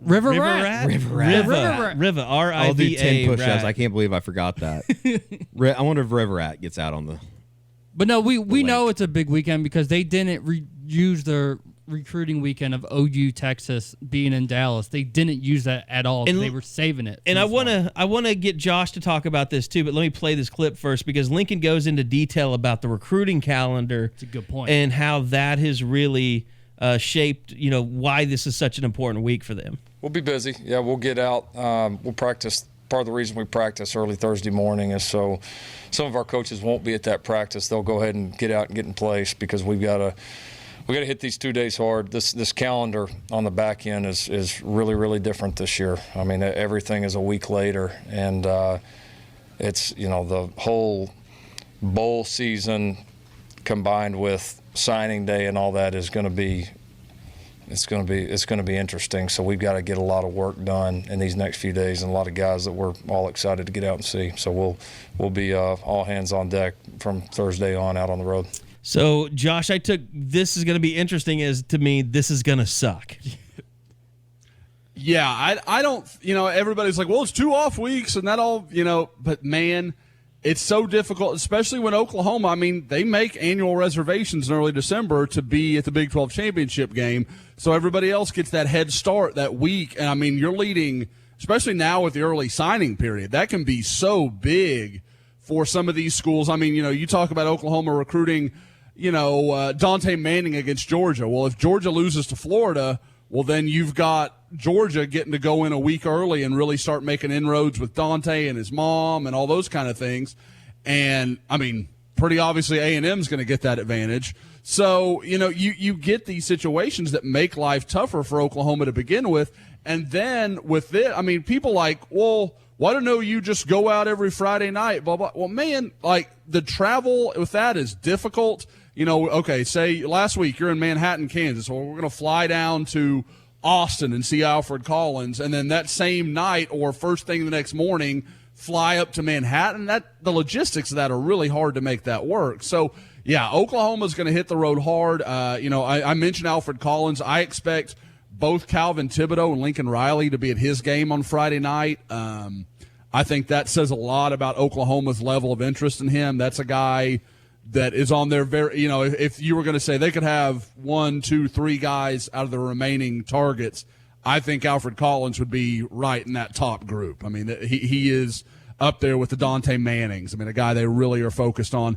River Rat. Riva. R-I-V-A. I'll do 10 push-ups. Rat. I can't believe I forgot that. I wonder if River Rat gets out on the... But no, we know it's a big weekend because they didn't use their recruiting weekend of OU Texas being in Dallas. They didn't use that at all. They were saving it. And I want to get Josh to talk about this too, but let me play this clip first because Lincoln goes into detail about the recruiting calendar. It's a good point. And how that has really shaped, why this is such an important week for them. We'll be busy. Yeah, we'll get out. We'll practice. Part of the reason we practice early Thursday morning is so some of our coaches won't be at that practice. They'll go ahead and get out and get in place because we've got to hit these 2 days hard. This calendar on the back end is really, really different this year. I mean, everything is a week later, and it's the whole bowl season combined with signing day and all that is going to be. It's going to be interesting. So we've got to get a lot of work done in these next few days, and a lot of guys that we're all excited to get out and see. So we'll be all hands on deck from Thursday on out on the road. So Josh, I took this is going to be interesting as to me. This is going to suck. Yeah, I don't. Everybody's like, well, it's 2 off weeks and that all. But man. It's so difficult, especially when Oklahoma, I mean, they make annual reservations in early December to be at the Big 12 championship game. So everybody else gets that head start that week. And, I mean, you're leading, especially now with the early signing period, that can be so big for some of these schools. I mean, you talk about Oklahoma recruiting Dontae Manning against Georgia. Well, if Georgia loses to Florida, well, then you've got Georgia getting to go in a week early and really start making inroads with Dontae and his mom and all those kind of things. And, I mean, pretty obviously A&M's going to get that advantage. So, you get these situations that make life tougher for Oklahoma to begin with. And then with it, I mean, people like, well, why don't you just go out every Friday night, blah, blah. Well, man, like the travel with that is difficult. Okay, say last week you're in Manhattan, Kansas. Well, we're going to fly down to Austin and see Alfred Collins. And then that same night or first thing the next morning, fly up to Manhattan. The logistics of that are really hard to make that work. So, yeah, Oklahoma's going to hit the road hard. I mentioned Alfred Collins. I expect both Calvin Thibodeau and Lincoln Riley to be at his game on Friday night. I think that says a lot about Oklahoma's level of interest in him. That's a guy that is on their if you were going to say they could have 1, 2, 3 guys out of the remaining targets, I think Alfred Collins would be right in that top group. I mean, he is up there with the Dontae Mannings. I mean, a guy they really are focused on.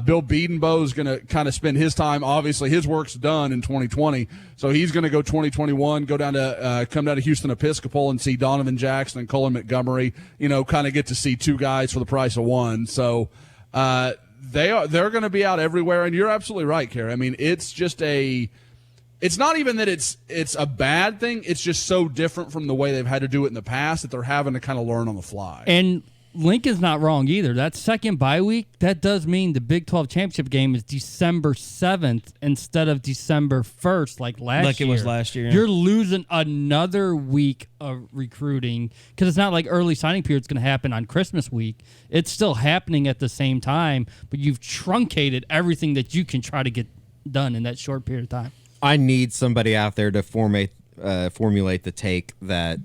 Bill Bedenbaugh is going to kind of spend his time. Obviously, his work's done in 2020, so he's going to go 2021, come down to Houston Episcopal and see Donovan Jackson and Colin Montgomery. Kind of get to see 2 guys for the price of 1. So they're going to be out everywhere. And you're absolutely right, Carey. I mean, it's just it's not even that it's a bad thing. It's just so different from the way they've had to do it in the past that they're having to kind of learn on the fly. And Lincoln's not wrong either. That second bye week, that does mean the Big 12 championship game is December 7th instead of December 1st like last year. Like it was last year. You're losing another week of recruiting because it's not like early signing period is going to happen on Christmas week. It's still happening at the same time, but you've truncated everything that you can try to get done in that short period of time. I need somebody out there to formulate the take that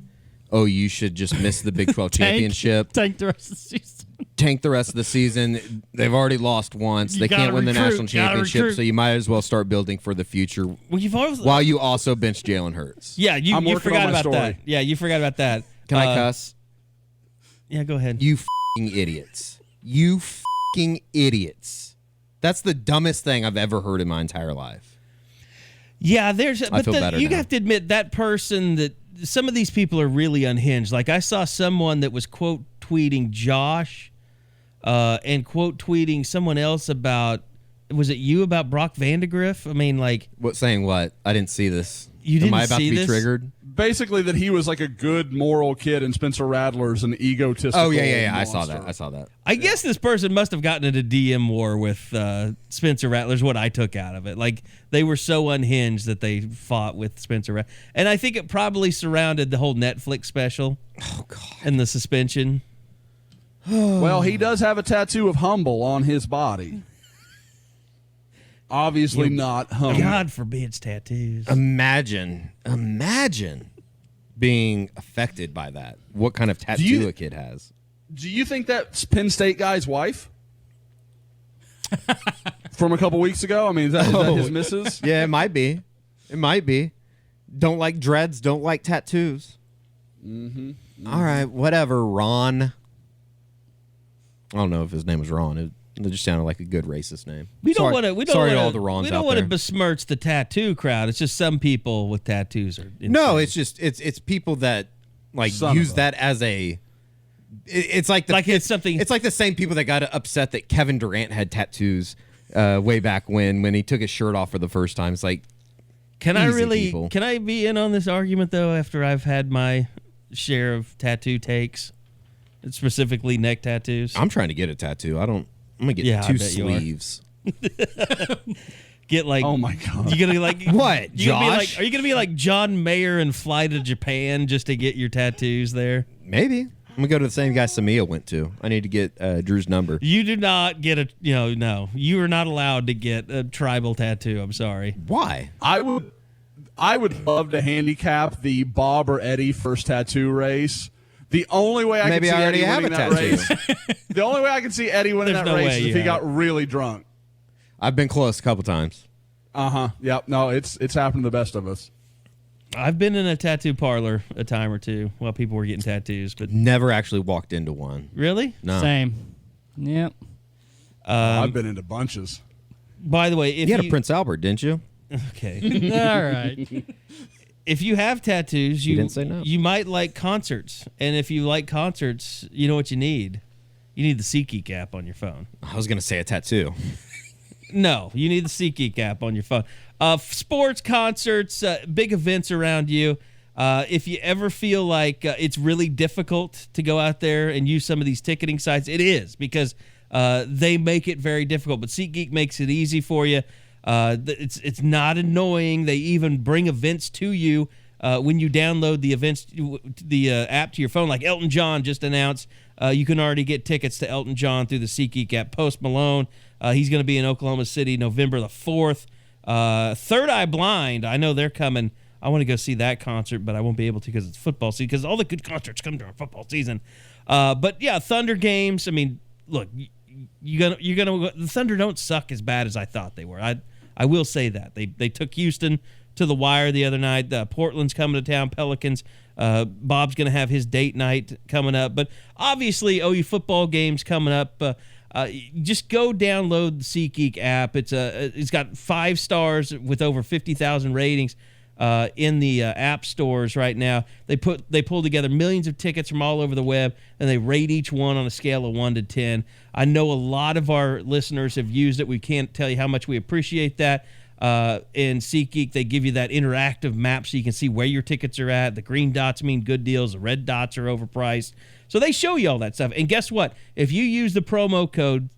you should just miss the Big 12 championship. Tank the rest of the season. Tank the rest of the season. They've already lost once. They can't win the national championship, so you might as well start building for the fucking while you also bench Jalen Hurts. Yeah, you forgot about that. Yeah, you forgot about that. Can I cuss? Yeah, go ahead. You fucking idiots. You fucking idiots. That's the dumbest thing I've ever heard in my entire life. Yeah, you now. have to admit that person that some of these people are really unhinged. Like I saw someone that was quote tweeting Josh and quote tweeting someone else about, was it you about Brock Vandegrift? I mean, like saying what? I didn't see this. You didn't Am I about see to be this? triggered? Basically, that he was like a good moral kid, and Spencer Rattler's an egotistical. Oh yeah. monster. I saw that. I guess this person must have gotten into DM war with Spencer Rattler is what I took out of it. Like, they were so unhinged that they fought with Spencer Rattler. And I think it probably surrounded the whole Netflix special. Oh, God. And the suspension. Well, he does have a tattoo of humble on his body. Obviously not humble. God forbids tattoos. Imagine being affected by that. What kind of tattoo a kid has. Do you think that's Penn State guy's wife? From a couple weeks ago? I mean, is that his missus? Yeah, it might be. Don't like dreads, don't like tattoos. Mm-hmm. All right, whatever, Ron. I don't know if his name was Ron. It just sounded like a good racist name. Sorry to all the Rons out there. We don't want to besmirch the tattoo crowd. It's just some people with tattoos are insane. No, it's just it's people that like use that as a. It's like it's something. It's like the same people that got upset that Kevin Durant had tattoos way back when he took his shirt off for the first time. It's like, can I be in on this argument though? After I've had my share of tattoo takes, specifically neck tattoos. I'm trying to get a tattoo. I'm gonna get 2 sleeves. Get like, oh my God, you gonna like what? Josh? Are you gonna be like John Mayer and fly to Japan just to get your tattoos there? Maybe. I'm gonna go to the same guy Samia went to. I need to get Drew's number. You do not get no. You are not allowed to get a tribal tattoo. I'm sorry. Why? I would love to handicap the Bob or Eddie first tattoo race. The only way I can see Eddie winning that race. The only way I can see Eddie winning that race is if he got really drunk. I've been close a couple times. Yep. No, it's happened to the best of us. I've been in a tattoo parlor a time or two while people were getting tattoos, but never actually walked into one. Really? No. Same. Yep. I've been into bunches. By the way, if You had a Prince Albert, didn't you? Okay. All right. If you have tattoos, You didn't say no. you might like concerts. And if you like concerts, you know what you need? You need the SeatGeek app on your phone. I was going to say a tattoo. No, you need the SeatGeek app on your phone. Sports, concerts, big events around you. If you ever feel like it's really difficult to go out there and use some of these ticketing sites, it is, because they make it very difficult. But SeatGeek makes it easy for you. It's not annoying. They even bring events to you when you download the app to your phone. Like Elton John just announced, you can already get tickets to Elton John through the SeatGeek app. Post Malone, he's going to be in Oklahoma City November the 4th. Third Eye Blind, I know they're coming. I want to go see that concert, but I won't be able to because it's football season, because all the good concerts come during football season. But yeah, Thunder games. I mean, look, the Thunder don't suck as bad as I thought they were. I will say that. They took Houston to the wire the other night. Portland's coming to town, Pelicans. Bob's going to have his date night coming up. But obviously, OU football games coming up. Just go download the SeatGeek app. It's got 5 stars with over 50,000 ratings in the app stores right now. They pull together millions of tickets from all over the web, and they rate each one on a scale of 1 to 10. I know a lot of our listeners have used it. We can't tell you how much we appreciate that. In SeatGeek, they give you that interactive map so you can see where your tickets are at. The green dots mean good deals. The red dots are overpriced. So they show you all that stuff. And guess what? If you use the promo code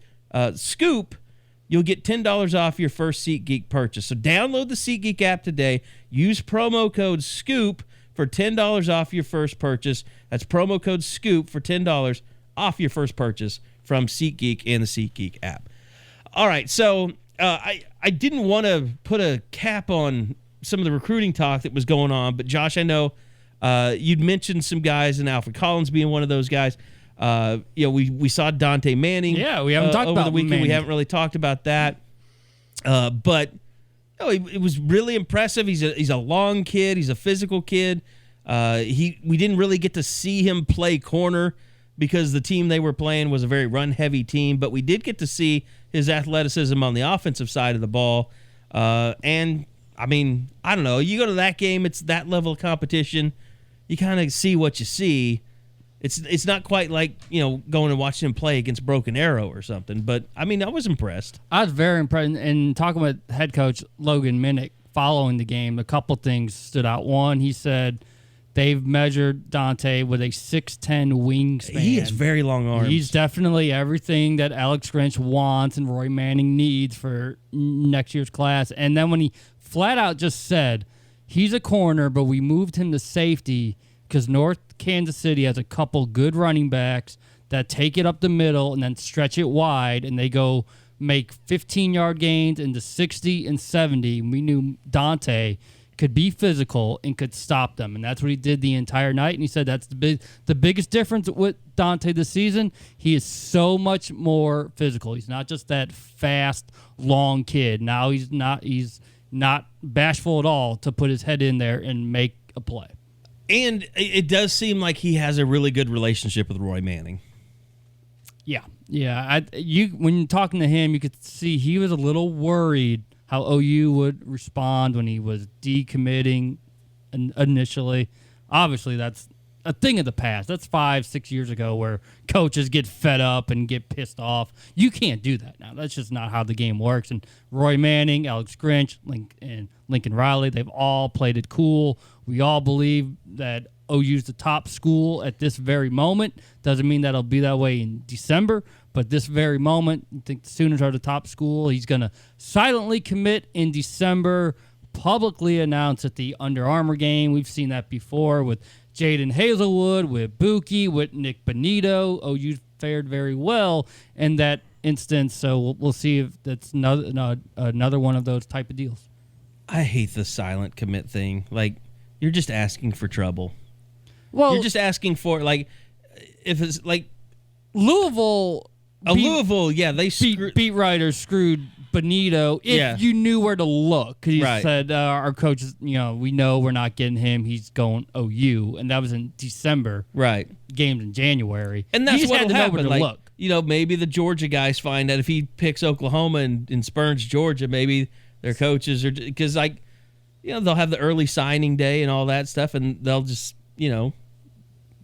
SCOOP, you'll get $10 off your first SeatGeek purchase. So download the SeatGeek app today. Use promo code SCOOP for $10 off your first purchase. That's promo code SCOOP for $10 off your first purchase from SeatGeek and the SeatGeek app. All right, so I didn't want to put a cap on some of the recruiting talk that was going on, but Josh, I know you'd mentioned some guys, and Alfred Collins being one of those guys. We saw Dontae Manning. Yeah, we haven't talked over about the weekend. Manning. We haven't really talked about that. But it was really impressive. He's a long kid. He's a physical kid. We didn't really get to see him play corner because the team they were playing was a very run-heavy team. But we did get to see his athleticism on the offensive side of the ball. And, I mean, I don't know. You go to that game, it's that level of competition. You kind of see what you see. It's not quite like, going and watching him play against Broken Arrow or something. But, I mean, I was impressed. I was very impressed. And talking with head coach Logan Minnick following the game, a couple things stood out. One, he said they've measured Dontae with a 6'10 wingspan. He has very long arms. He's definitely everything that Alex Grinch wants and Roy Manning needs for next year's class. And then when he flat out just said he's a corner, but we moved him to safety because North Kansas City has a couple good running backs that take it up the middle and then stretch it wide, and they go make 15-yard gains into 60 and 70. And we knew Dontae could be physical and could stop them, and that's what he did the entire night. And he said that's the biggest difference with Dontae this season. He is so much more physical. He's not just that fast, long kid. Now he's not bashful at all to put his head in there and make a play. And it does seem like he has a really good relationship with Roy Manning. Yeah. When you're talking to him, you could see he was a little worried how OU would respond when he was decommitting initially. Obviously, that's a thing of the past. That's 5-6 years ago where coaches get fed up and get pissed off. You can't do that now. That's just not how the game works. And Roy Manning, Alex Grinch, and Lincoln Riley, they've all played it cool. We all believe that OU's the top school at this very moment. Doesn't mean that'll be that way in December, but this very moment, I think the Sooners are the top school. He's going to silently commit in December, publicly announce at the Under Armour game. We've seen that before with Jaden Hazelwood, with Buki, with Nick Benito. OU fared very well in that instance, so we'll see if that's another one of those type of deals. I hate the silent commit thing. Like, you're just asking for trouble. Well, you're just asking for, like, if it's like Louisville. They beat writers screwed Benito if you knew where to look. Because he said, our coaches, we know we're not getting him. He's going OU. And that was in December. Right. Games in January. And that's what had to know where to look. maybe the Georgia guys find that if he picks Oklahoma and spurns Georgia, maybe their coaches are, because they'll have the early signing day and all that stuff, and they'll just,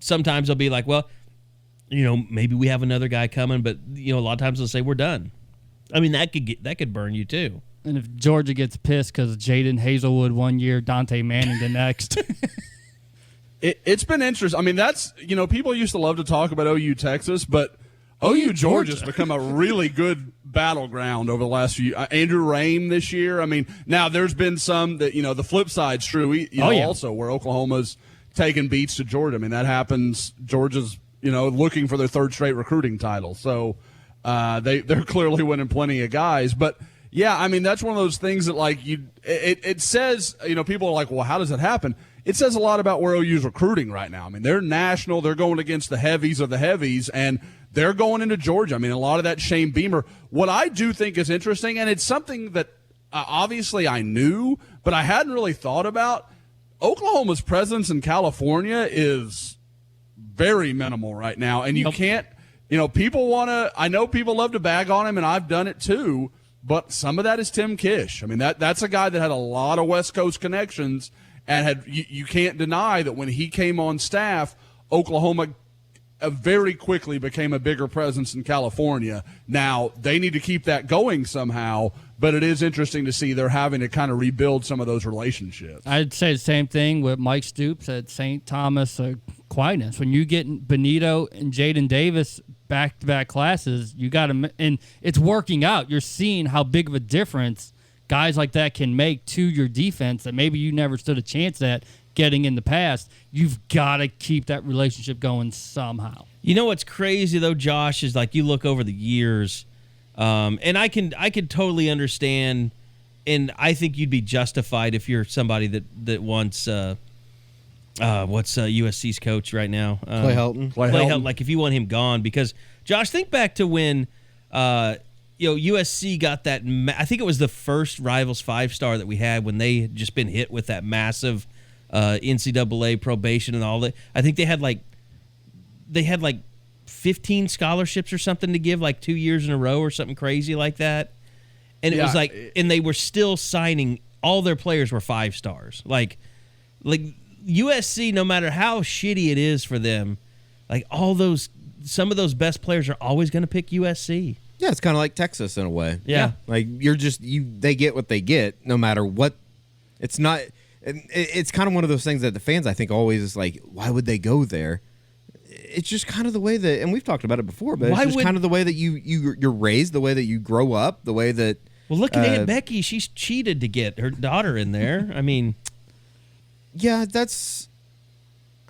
sometimes they'll be like, well, maybe we have another guy coming, but a lot of times they'll say we're done. I mean, that could burn you too. And if Georgia gets pissed because Jaden Hazelwood 1 year, Dontae Manning the next. It's been interesting. I mean, that's, people used to love to talk about OU Texas, but OU Georgia's become a really good battleground over the last few. Andrew Raym this year. I mean, now there's been some that, the flip side's true. Also where Oklahoma's taking beats to Georgia. I mean, that happens. Georgia's, looking for their third straight recruiting title. So they're clearly winning plenty of guys. But yeah, I mean, that's one of those things that it says, people are like, well, how does it happen? It says a lot about where OU's recruiting right now. I mean, they're national. They're going against the heavies of the heavies, and they're going into Georgia. I mean, a lot of that Shane Beamer. What I do think is interesting, and it's something that obviously I knew, but I hadn't really thought about, Oklahoma's presence in California is very minimal right now, and you can't people want to – I know people love to bag on him, and I've done it too, but some of that is Tim Kish. I mean, that's a guy that had a lot of West Coast connections, and you can't deny that when he came on staff, Oklahoma very quickly became a bigger presence in California. Now, they need to keep that going somehow, but it is interesting to see they're having to kind of rebuild some of those relationships. I'd say the same thing with Mike Stoops at St. Thomas Aquinas. When you get Benito and Jaden Davis back-to-back classes, you got to – and it's working out. You're seeing how big of a difference guys like that can make to your defense that maybe you never stood a chance at getting in the past. You've got to keep that relationship going somehow. You know what's crazy though, Josh, is you look over the years, and I can totally understand, and I think you'd be justified if you're somebody that wants what's USC's coach right now, Clay Helton. Clay Helton. Like if you want him gone, because Josh, think back to when USC got that. I think it was the first Rivals 5-star that we had when they had just been hit with that massive NCAA probation and all that. I think they had 15 scholarships or something to give 2 years in a row or something crazy like that. And it was and they were still signing, all their players were 5 stars. Like USC, no matter how shitty it is for them, some of those best players are always going to pick USC. Yeah, it's kind of like Texas in a way. Yeah. They get what they get no matter what. It's not. It's kind of one of those things that the fans, I think, always is like, why would they go there? It's just kind of the way that, and we've talked about it before, but it's just kind of the way that you're raised, the way that you grow up, the way that. Well, look at Aunt Becky. She's cheated to get her daughter in there. I mean, yeah, I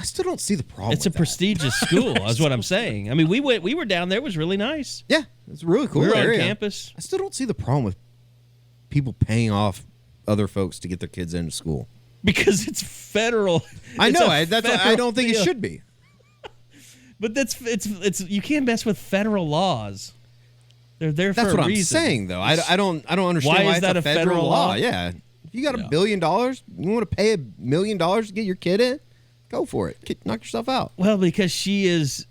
still don't see the problem. It's a prestigious school, is what I'm saying. I mean, we were down there. It was really nice. Yeah, it's a really cool we were area. on campus. I still don't see the problem with people paying off other folks to get their kids into school. Because it's federal. I know. I don't think it should be. But it's you can't mess with federal laws. They're there for a reason. That's what I'm saying, though. I don't understand why is that it's a federal law. Yeah. If you got $1 billion, you want to pay $1 million to get your kid in? Go for it. Knock yourself out. Well, because she is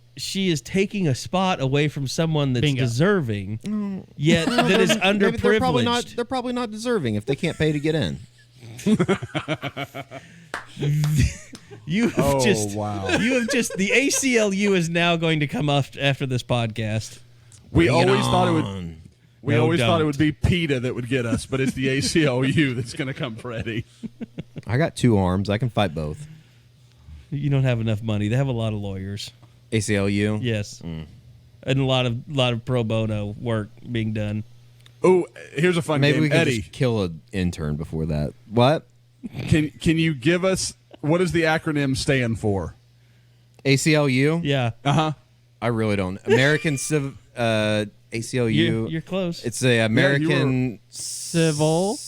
taking a spot away from someone that's deserving, yet that is underprivileged. They're probably not deserving if they can't pay to get in. You have the ACLU is now going to come up after this podcast. We always thought it would be PETA that would get us, but it's the ACLU that's going to come pretty. I got 2 arms. I can fight both. You don't have enough money. They have a lot of lawyers. ACLU? Yes. And a lot of pro bono work being done. Oh, here's a fun game. Maybe we can Eddie, just kill an intern before that. What? Can you give us, what does the acronym stand for? ACLU? Yeah. Uh-huh. I really don't. American ACLU. You're close. It's a American Civil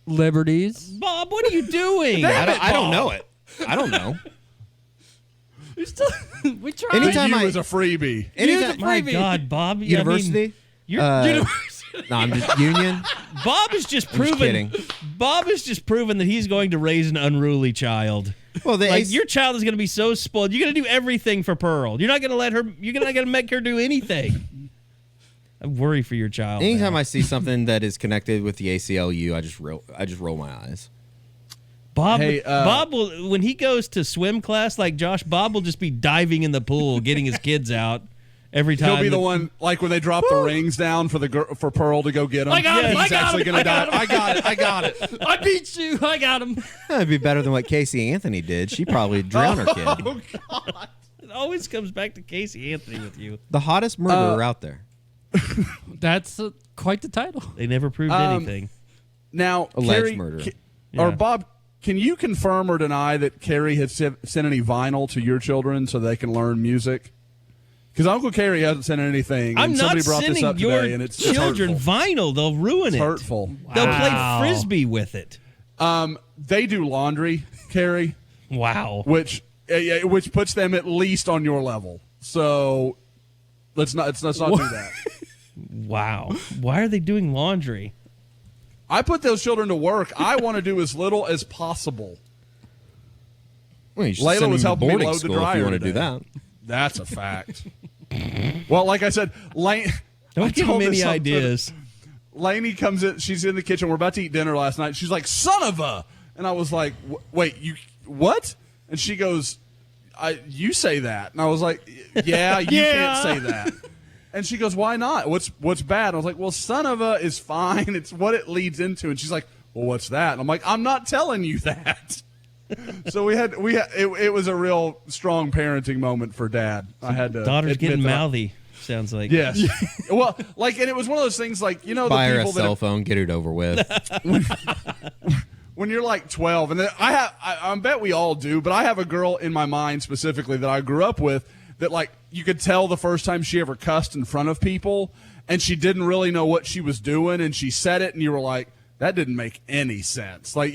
Liberties. Bob, what are you doing? I don't know it. I don't know. We tried. Anytime the U is a freebie. My God, Bob. University? University. No, I'm just Union. Bob is just proven. kidding. Bob is just proven that he's going to raise an unruly child. Well, your child is going to be so spoiled. You're going to do everything for Pearl. You're not going to let her. You're not going to make her do anything. I worry for your child. Anytime I see something that is connected with the ACLU, I just roll my eyes. Bob will, when he goes to swim class like Josh, Bob will just be diving in the pool, getting his kids out every time. He'll be the one, like when they drop the rings down for Pearl to go get them. I got him. He's actually going to die. I got it. I beat you. I got him. That'd be better than what Casey Anthony did. She probably drowned her kid. Oh, God. It always comes back to Casey Anthony with you. The hottest murderer out there. That's quite the title. They never proved anything. Now, Alleged Carey, murder. Or Bob, can you confirm or deny that Carey has sent any vinyl to your children so they can learn music? Because Uncle Carey hasn't sent anything. I'm and not somebody brought sending this up your today, and it's children hurtful. vinyl. They'll ruin It's it. hurtful. They'll play Frisbee with it. They do laundry, Carey. Wow. Which puts them at least on your level. So let's not do that. Wow. Why are they doing laundry? I put those children to work. I want to do as little as possible. Well, you should Layla send was them to helping me boarding load the school if dryer you want to do today. that. That's a fact. Well, like I said, Don't give them any ideas. Lainey comes in. She's in the kitchen. We're about to eat dinner last night. She's like, "Son of a!" And I was like, "Wait, you what?" And she goes, "You say that?" And I was like, "Yeah, you can't say that." And she goes, "Why not? What's bad?" I was like, "Well, son of a is fine. It's what it leads into." And she's like, "Well, what's that?" And I'm like, "I'm not telling you that." So it was a real strong parenting moment for Dad. I had to. Daughter's getting mouthy. Sounds like. Yes. Well, and it was one of those things like, Buy the her a people cell phone, get it over with. When you're like 12, and then I bet we all do, but I have a girl in my mind specifically that I grew up with that, like, you could tell the first time she ever cussed in front of people, and she didn't really know what she was doing, and she said it, and you were like, that didn't make any sense. Like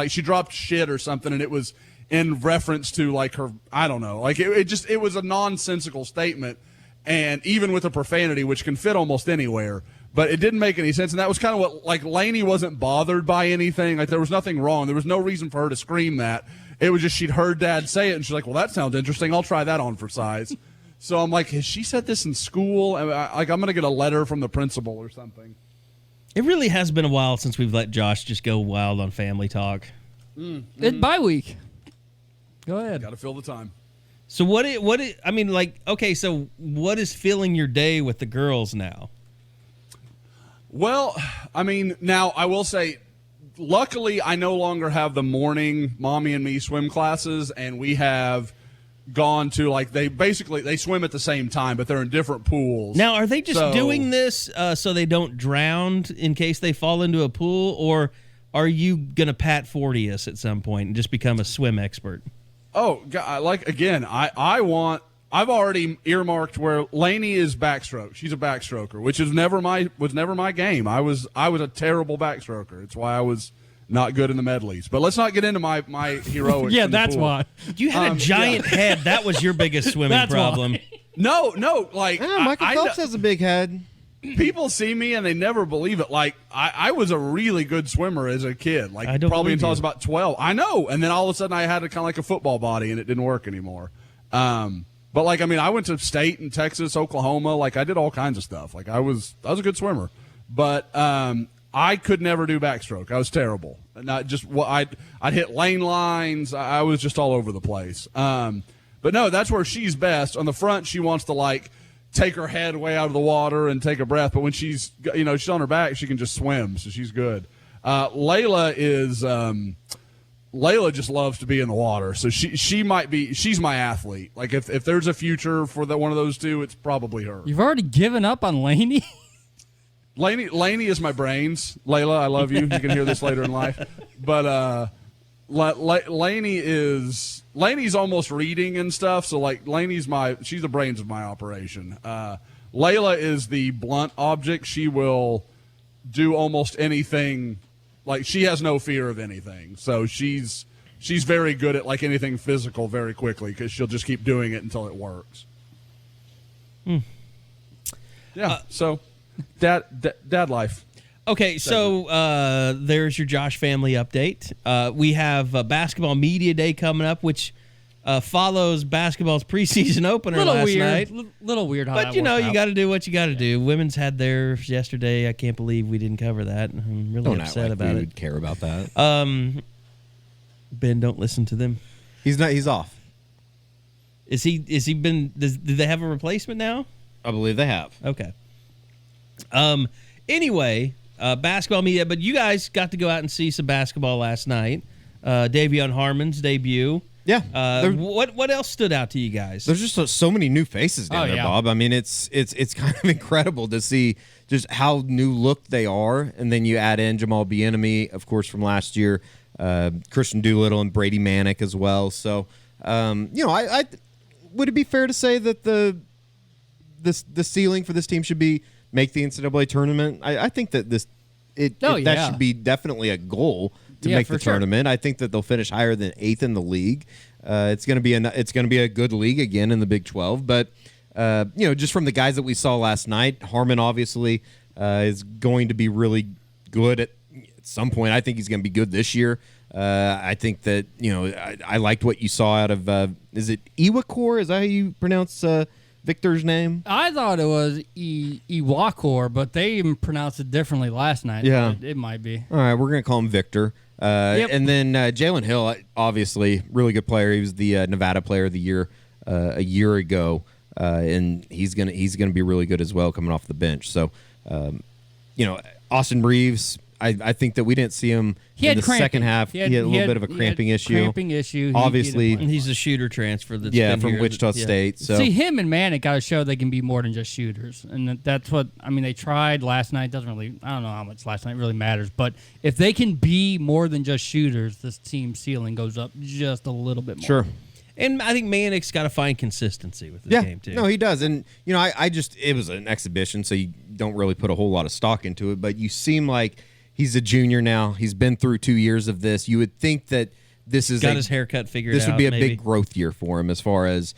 she dropped shit or something, and it was in reference to, like, her, I don't know. Like, it was a nonsensical statement, and even with a profanity, which can fit almost anywhere, but it didn't make any sense. And that was kind of what, like, Lainey wasn't bothered by anything. Like, there was nothing wrong. There was no reason for her to scream that. It was just she'd heard Dad say it, and she's like, well, that sounds interesting. I'll try that on for size. So I'm like, has she said this in school? I'm going to get a letter from the principal or something. It really has been a while since we've let Josh just go wild on family talk. It's bye week. Go ahead. Got to fill the time. So what is filling your day with the girls now? Well, I mean, now I will say, luckily I no longer have the morning mommy and me swim classes, and we have gone to, like, they swim at the same time, but they're in different pools. Now, are they just doing this so they don't drown in case they fall into a pool, or are you going to Pat 40 us at some point and just become a swim expert? Oh, like, again, I've already earmarked where Lainey is backstroke. She's a backstroker, which was never my game. I was a terrible backstroker. It's why I was not good in the medleys. But let's not get into my heroics. Yeah, in the that's pool. why. You had a giant head. That was your biggest swimming That's problem. why. No, like, Michael Phelps has a big head. people see me and they never believe it. Like, I was a really good swimmer as a kid, like, probably until I was about 12. I know. And then all of a sudden I had kind of like a football body, and it didn't work anymore. But, like, I mean, I went to state in Texas, Oklahoma. Like, I did all kinds of stuff. Like, I was a good swimmer. But I could never do backstroke. I was terrible. Not just I'd hit lane lines. I was just all over the place. But no, that's where she's best. On the front, she wants to, like, take her head way out of the water and take a breath. But when she's on her back, she can just swim, so she's good. Layla just loves to be in the water, so she's my athlete. Like, if there's a future for one of those two, it's probably her. You've already given up on Lainey? Lainey is my brains. Layla, I love you. You can hear this later in life. But Lainey's almost reading and stuff, so, like, she's the brains of my operation. Layla is the blunt object. She will do almost anything. Like, she has no fear of anything. So she's very good at, like, anything physical very quickly, because she'll just keep doing it until it works. Yeah. So dad life. Okay, so there's your Josh family update. We have Basketball Media Day coming up, which follows basketball's preseason opener last night. Little weird how But, that you know, worked you out. got to do what you got to do. Women's had theirs yesterday. I can't believe we didn't cover that. I'm really Don't act upset like about we it. would care about that. Ben, don't listen to them. He's not. He's off. Is he been, did they have a replacement now? I believe they have. Okay. Anyway, basketball media, but you guys got to go out and see some basketball last night. Davion Harmon's debut. Yeah. What else stood out to you guys? There's just so many new faces down there, yeah. Bob. I mean, it's kind of incredible to see just how new look they are, and then you add in Jamal Bieniemy, of course, from last year, Christian Doolittle and Brady Manick as well. So, I would it be fair to say that the ceiling for this team should be make the NCAA tournament? I think that that should be definitely a goal to make the tournament. I think that they'll finish higher than 8th in the league. It's going to be a good league again in the Big 12. But just from the guys that we saw last night, Harmon obviously is going to be really good at some point. I think he's going to be good this year. I think that I liked what you saw out of is it Iwakor? Is that how you pronounce Victor's name? I thought it was Iwakor, but they even pronounced it differently last night. Yeah. It might be. All right, we're going to call him Victor. And then Jalen Hill, obviously, really good player. He was the Nevada Player of the Year a year ago, and he's gonna be really good as well coming off the bench. So, Austin Reeves, I think that we didn't see him in the second half. He had a little bit of a cramping issue. Obviously, And he's a shooter transfer that's yeah, been from here. Wichita State. So See, him and Manick got to show they can be more than just shooters, and that's what they tried last night. Doesn't really, I don't know how much last night really matters, but if they can be more than just shooters, this team's ceiling goes up just a little bit more. sure. And I think Manick's got to find consistency with this game, too. No, he does. And, it was an exhibition, so you don't really put a whole lot of stock into it, but you seem like he's a junior now. He's been through 2 years of this. You would think that this is got his haircut figured out. This would be a maybe. big growth year for him as far as,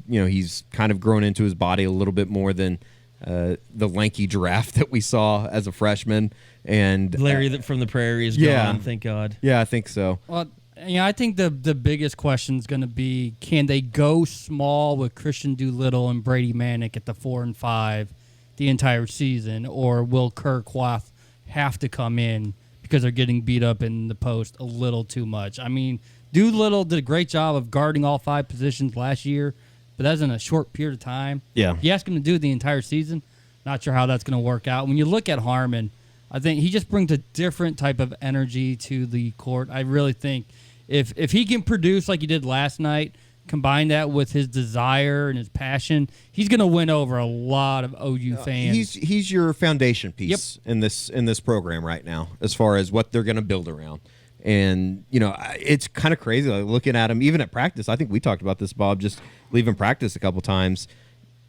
he's kind of grown into his body a little bit more than the lanky giraffe that we saw as a freshman. And Larry from the Prairie is gone, thank God. Yeah, I think so. Well, I think the biggest question is going to be, can they go small with Christian Doolittle and Brady Manick at the 4 and 5 the entire season, or will Kirkwath have to come in because they're getting beat up in the post a little too much? I mean, Doolittle did a great job of guarding all 5 positions last year, but that's in a short period of time. Yeah. You ask him to do it the entire season, not sure how that's going to work out. When you look at Harmon, I think he just brings a different type of energy to the court. I really think if he can produce like he did last night, combine that with his desire and his passion, he's going to win over a lot of OU fans. He's your foundation piece in this program right now, as far as what they're going to build around. And it's kind of crazy looking at him even at practice. I think we talked about this, Bob, just leaving practice a couple times.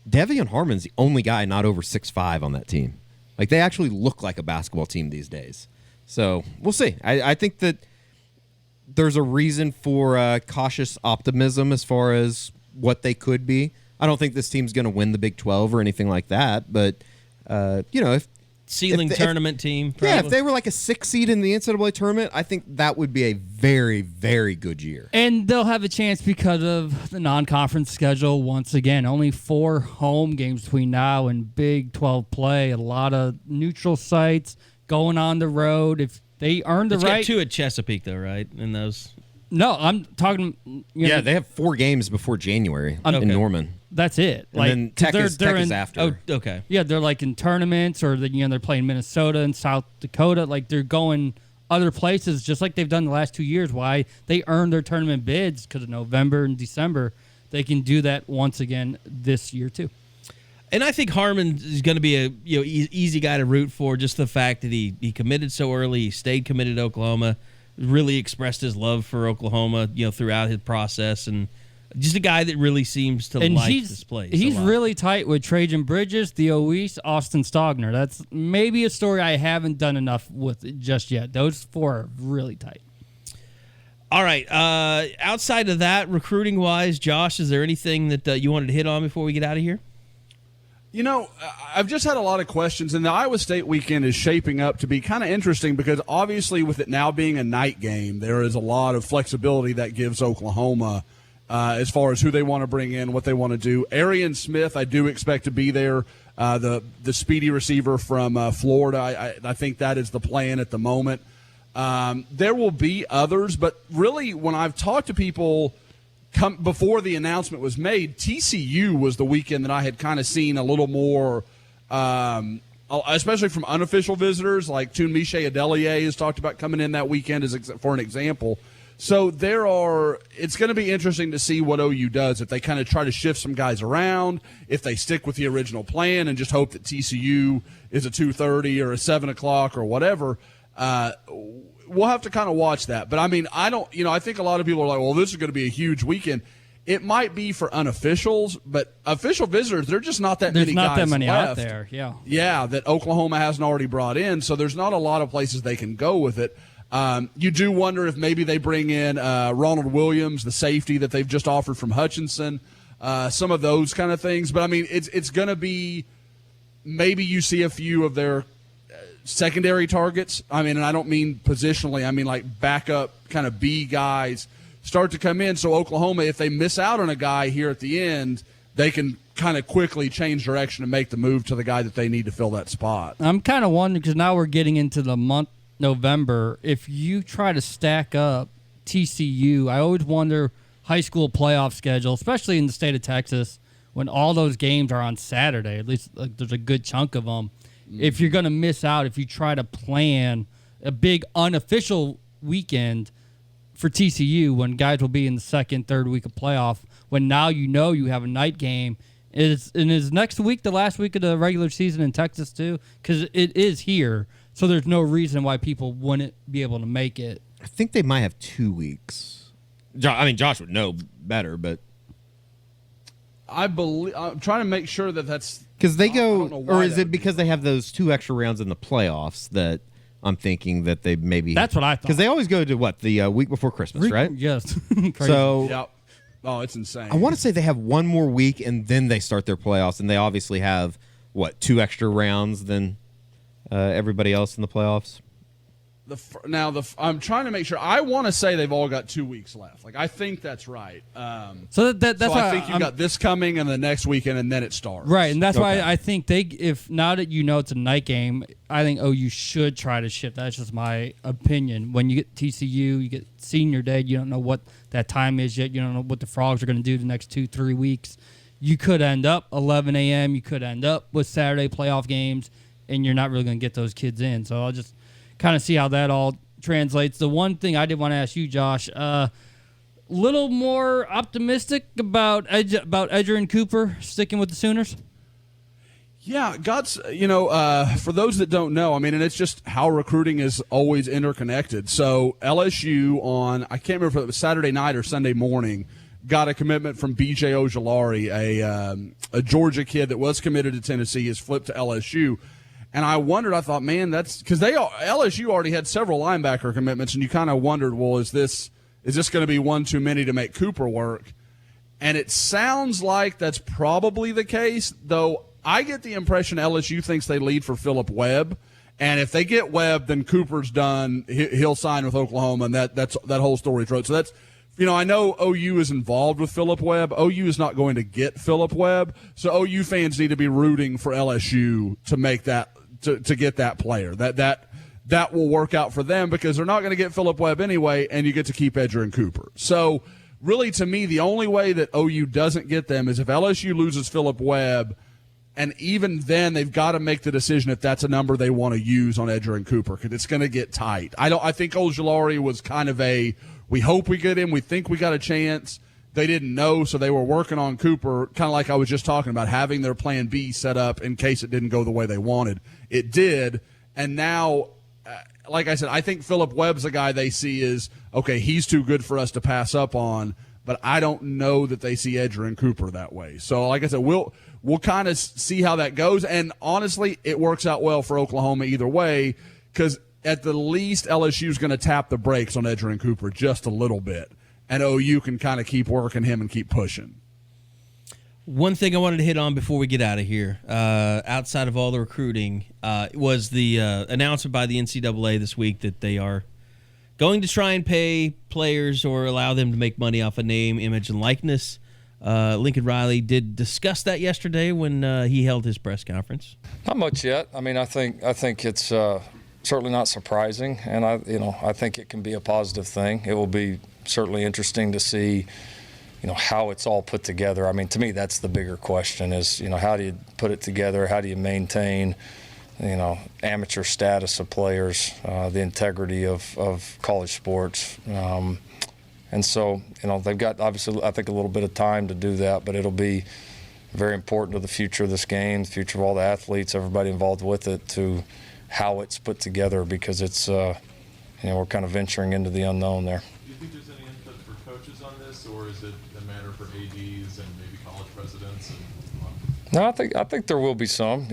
Devion Harmon's the only guy not over 6'5" on that team. Like, they actually look like a basketball team these days. So we'll see. I think that there's a reason for cautious optimism as far as what they could be. I don't think this team's going to win the Big 12 or anything like that, but if tournament team. Probably. Yeah, if they were like a 6 seed in the NCAA tournament, I think that would be a very, very good year. And they'll have a chance because of the non-conference schedule once again. Only 4 home games between now and Big 12 play. A lot of neutral sites going on the road. If they earn the right. Get 2 at Chesapeake, though, right? In those. No, I'm talking. They have 4 games before January in Norman. That's it. And then Tech is after. Oh, okay. Yeah, they're like in tournaments, or they're playing Minnesota and South Dakota. Like, they're going other places, just like they've done the last 2 years. Why they earned their tournament bids because of November and December. They can do that once again this year too. And I think Harmon is going to be a easy guy to root for. Just the fact that he committed so early, he stayed committed to Oklahoma, really expressed his love for Oklahoma, throughout his process, and just a guy that really seems to like this place. He's really tight with Trajan Bridges, Theo Weiss, Austin Stogner. That's maybe a story I haven't done enough with just yet. Those 4 are really tight. All right. Outside of that, recruiting wise, Josh, is there anything that you wanted to hit on before we get out of here? I've just had a lot of questions, and the Iowa State weekend is shaping up to be kind of interesting because obviously with it now being a night game, there is a lot of flexibility that gives Oklahoma as far as who they want to bring in, what they want to do. Arian Smith, I do expect to be there, the speedy receiver from Florida. I think that is the plan at the moment. There will be others, but really when I've talked to people before the announcement was made, TCU was the weekend that I had kind of seen a little more, especially from unofficial visitors, like Tunmise Adelie has talked about coming in that weekend for an example. So it's going to be interesting to see what OU does, if they kind of try to shift some guys around, if they stick with the original plan and just hope that TCU is a 2:30 or a 7 o'clock or whatever. We'll have to kind of watch that. But, I mean, I think a lot of people are like, well, this is going to be a huge weekend. It might be for unofficials, but official visitors, they're just not that many guys left. There's not that many out there, yeah. Yeah, that Oklahoma hasn't already brought in, so there's not a lot of places they can go with it. You do wonder if maybe they bring in Ronald Williams, the safety that they've just offered from Hutchinson, some of those kind of things. But, I mean, it's going to be maybe you see a few of their secondary targets. I mean, and I don't mean positionally. I mean like backup kind of B guys start to come in. So Oklahoma, if they miss out on a guy here at the end, they can kind of quickly change direction and make the move to the guy that they need to fill that spot. I'm kind of wondering, because now we're getting into the month November, if you try to stack up TCU, I always wonder high school playoff schedule, especially in the state of Texas, when all those games are on Saturday, at least like, there's a good chunk of them. If you're going to miss out, if you try to plan a big unofficial weekend for TCU when guys will be in the second, third week of playoff, when now you have a night game, is next week the last week of the regular season in Texas too? Because it is here, so there's no reason why people wouldn't be able to make it. I think they might have 2 weeks. I mean, Josh would know better, but I'm trying to make sure that's because they go, or is it because they have those 2 extra rounds in the playoffs that I'm thinking that they maybe. That's what I thought. Because they always go to what, the week before Christmas, right? Yes. So yep. Oh, it's insane. I want to say they have one more week and then they start their playoffs, and they obviously have what, 2 extra rounds than everybody else in the playoffs. I'm trying to make sure. I want to say they've all got 2 weeks left. Like I think that's right. So that's why I think you got this coming and the next weekend, and then it starts. Right, and that's why I think if now that it's a night game, I think OU should try to shift. That's just my opinion. When you get TCU, you get senior day. You don't know what that time is yet. You don't know what the Frogs are going to do the next 2-3 weeks. You could end up 11 a.m. You could end up with Saturday playoff games, and you're not really going to get those kids in. So I'll just kind of see how that all translates. The one thing I did want to ask you, Josh, little more optimistic about Edger and Cooper sticking with the Sooners? Yeah, for those that don't know, I mean, and it's just how recruiting is always interconnected. So LSU I can't remember if it was Saturday night or Sunday morning, got a commitment from B.J. Ojulari, a Georgia kid that was committed to Tennessee, has flipped to LSU. And I thought, man, that's because LSU already had several linebacker commitments, and you kind of wondered, well, is this going to be one too many to make Cooper work? And it sounds like that's probably the case, though I get the impression LSU thinks they lead for Phillip Webb. And if they get Webb, then Cooper's done. He'll sign with Oklahoma, and that whole story's wrote. So that's, I know OU is involved with Phillip Webb. OU is not going to get Phillip Webb, so OU fans need to be rooting for LSU to make that. To get that player, that will work out for them because they're not going to get Phillip Webb anyway, and you get to keep Edger and Cooper. So, really, to me, the only way that OU doesn't get them is if LSU loses Phillip Webb, and even then, they've got to make the decision if that's a number they want to use on Edger and Cooper because it's going to get tight. I think Ojulari was kind of we hope we get him, we think we got a chance. They didn't know, so they were working on Cooper, kind of like I was just talking about, having their plan B set up in case it didn't go the way they wanted. It did, and now, like I said, I think Phillip Webb's a guy they see as, okay, he's too good for us to pass up on, but I don't know that they see Edger and Cooper that way. So, like I said, we'll kind of see how that goes, and honestly, it works out well for Oklahoma either way because at the least LSU's going to tap the brakes on Edger and Cooper just a little bit. And OU can kind of keep working him and keep pushing. One thing I wanted to hit on before we get out of here, outside of all the recruiting, was the announcement by the NCAA this week that they are going to try and pay players or allow them to make money off of name, image, and likeness. Lincoln Riley did discuss that yesterday when he held his press conference. Not much yet. I mean, I think it's certainly not surprising, and I think it can be a positive thing. It will be certainly interesting to see, how it's all put together. I mean, to me, that's the bigger question is, how do you put it together? How do you maintain, amateur status of players, the integrity of college sports? And so, they've got, obviously, I think, a little bit of time to do that, but it'll be very important to the future of this game, the future of all the athletes, everybody involved with it, to how it's put together, because it's, we're kind of venturing into the unknown there. Do you think there's any input for coaches on this, or is it a matter for ADs and maybe college presidents? No, I think there will be some.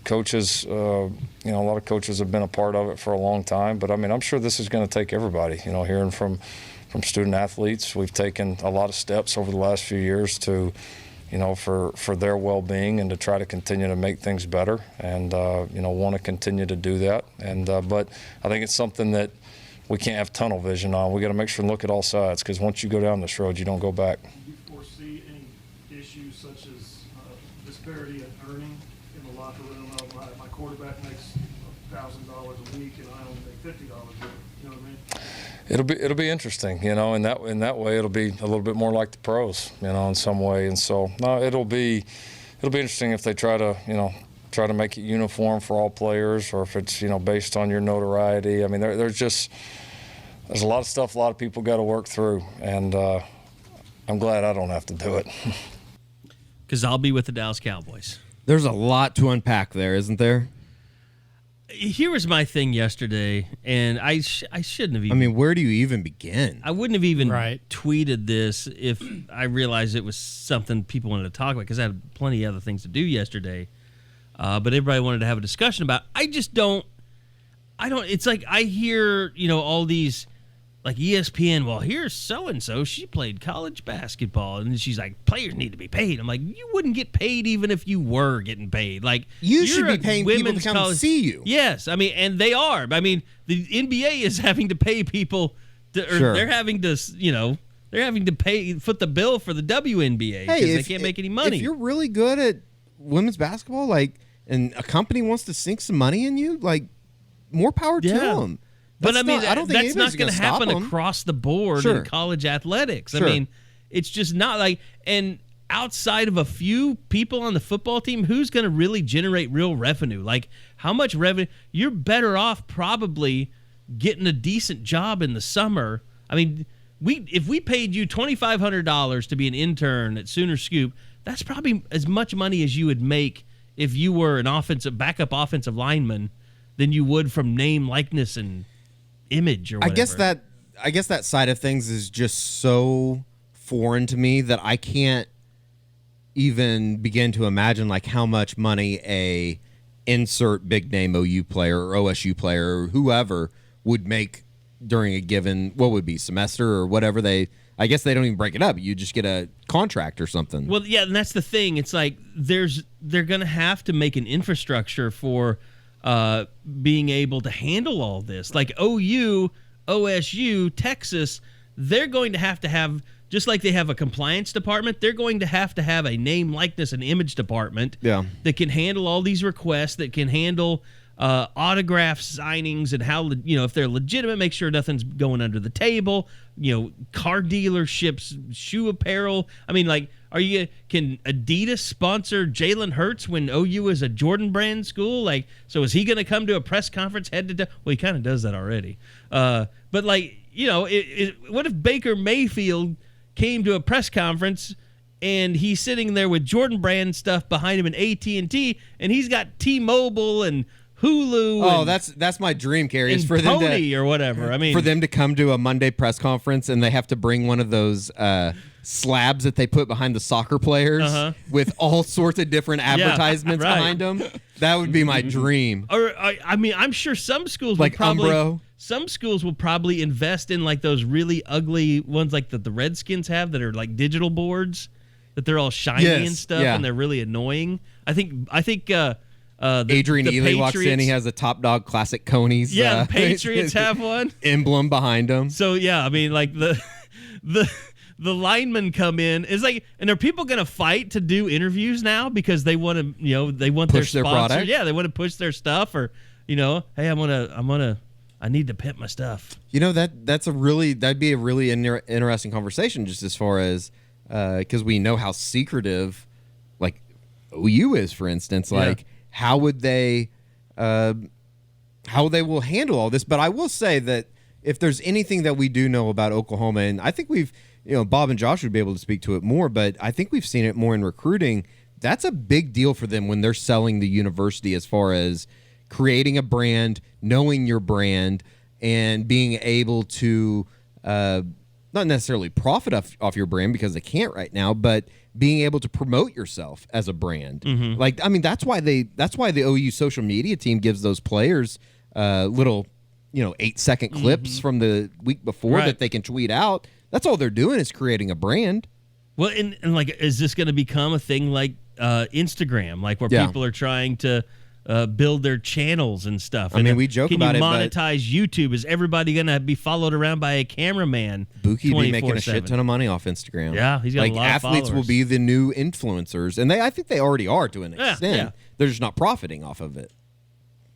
Coaches. A lot of coaches have been a part of it for a long time. But I mean, I'm sure this is going to take everybody. Hearing from student athletes, we've taken a lot of steps over the last few years to, for their well-being and to try to continue to make things better, and want to continue to do that. And but I think it's something that we can't have tunnel vision on. We got to make sure and look at all sides, because once you go down this road, you don't go back. Do you foresee any issues such as disparity in earning in the locker room? My quarterback makes $1,000 a week, and I only make $50 a week. You know what I mean? It'll be interesting, in that way it'll be a little bit more like the pros, in some way. And so no, it'll be interesting if they try to make it uniform for all players, or if it's based on your notoriety. I mean, there's a lot of stuff a lot of people got to work through, and I'm glad I don't have to do it. Because I'll be with the Dallas Cowboys. There's a lot to unpack there, isn't there? Here was my thing yesterday, and I shouldn't have even. I mean, where do you even begin? I wouldn't have even tweeted this if I realized it was something people wanted to talk about, because I had plenty of other things to do yesterday. But everybody wanted to have a discussion about. I just don't. It's like I hear all these, like ESPN. Well, here's so and so. She played college basketball, and she's like, players need to be paid. I'm like, you wouldn't get paid even if you were getting paid. Like, you should be paying people to come see you. Yes, I mean, and they are. I mean, the NBA is having to pay people, they're having to, they're having to foot the bill for the WNBA because they can't make any money. If you're really good at women's basketball, and a company wants to sink some money in you, more power to them. But I mean, that's not going to happen across the board in college athletics. I mean, it's just not and outside of a few people on the football team, who's going to really generate real revenue? Like, how much revenue? You're better off probably getting a decent job in the summer. I mean, if we paid you $2,500 to be an intern at Sooner Scoop, that's probably as much money as you would make if you were an backup offensive lineman than you would from name, likeness, and image or whatever. I guess that side of things is just so foreign to me that I can't even begin to imagine how much money a insert big name OU player or OSU player or whoever would make during a given semester or whatever. I guess they don't even break it up. You just get a contract or something. Well, yeah, and that's the thing. It's like they're going to have to make an infrastructure for being able to handle all this. Like OU, OSU, Texas, they're going to have, just like they have a compliance department, they're going to have a name, likeness, and image department that can handle all these requests, that can handle autograph signings and how, if they're legitimate, make sure nothing's going under the table, car dealerships, shoe apparel. I mean, can Adidas sponsor Jalen Hurts when OU is a Jordan brand school? So is he going to come to a press conference head to toe? Well, he kind of does that already. But what if Baker Mayfield came to a press conference and he's sitting there with Jordan brand stuff behind him and AT&T, and he's got T-Mobile and Hulu. Oh, that's my dream, Carey. Is for them to, or whatever. I mean, for them to come to a Monday press conference and they have to bring one of those slabs that they put behind the soccer players with all sorts of different advertisements behind them. That would be my dream. Or I mean, I'm sure some schools some schools will probably invest in those really ugly ones like that the Redskins have that are like digital boards. that they're all shiny Yes, and stuff, yeah. and they're really annoying. I think Adrian the Ely walks in. Patriots- He has a Top Dog Classic Conies. Yeah, the Patriots have one emblem behind him. So yeah, I mean, like the linemen come in. It's like, and are people going to fight to do interviews now because they want to, they want Push their their sponsor? product? Yeah, they want to push their stuff, or hey, I need to pimp my stuff. That'd be a really interesting conversation, just as far as because we know how secretive, like OU is, for instance. Like how would they will handle all this? But I will say that if there's anything that we do know about Oklahoma, and I think we've, Bob and Josh would be able to speak to it more, but I think we've seen it more in recruiting. That's a big deal for them when they're selling the university, as far as creating a brand, knowing your brand, and being able to not necessarily profit off your brand, because they can't right now, but being able to promote yourself as a brand. Mm-hmm. Like, I mean, that's why the OU social media team gives those players little 8-second clips from the week before that they can tweet out. That's all they're doing, is creating a brand. Well, and like, is this going to become a thing like Instagram, like where people are trying to build their channels and stuff? I mean, we joke about it, Can but you monetize YouTube? Is everybody going to be followed around by a cameraman? Buki be making a 24/7? shit ton of money off Instagram. Yeah, he's got a lot of athletes will followers. be the new influencers, and I think they already are to an extent. yeah. They're just not profiting off of it.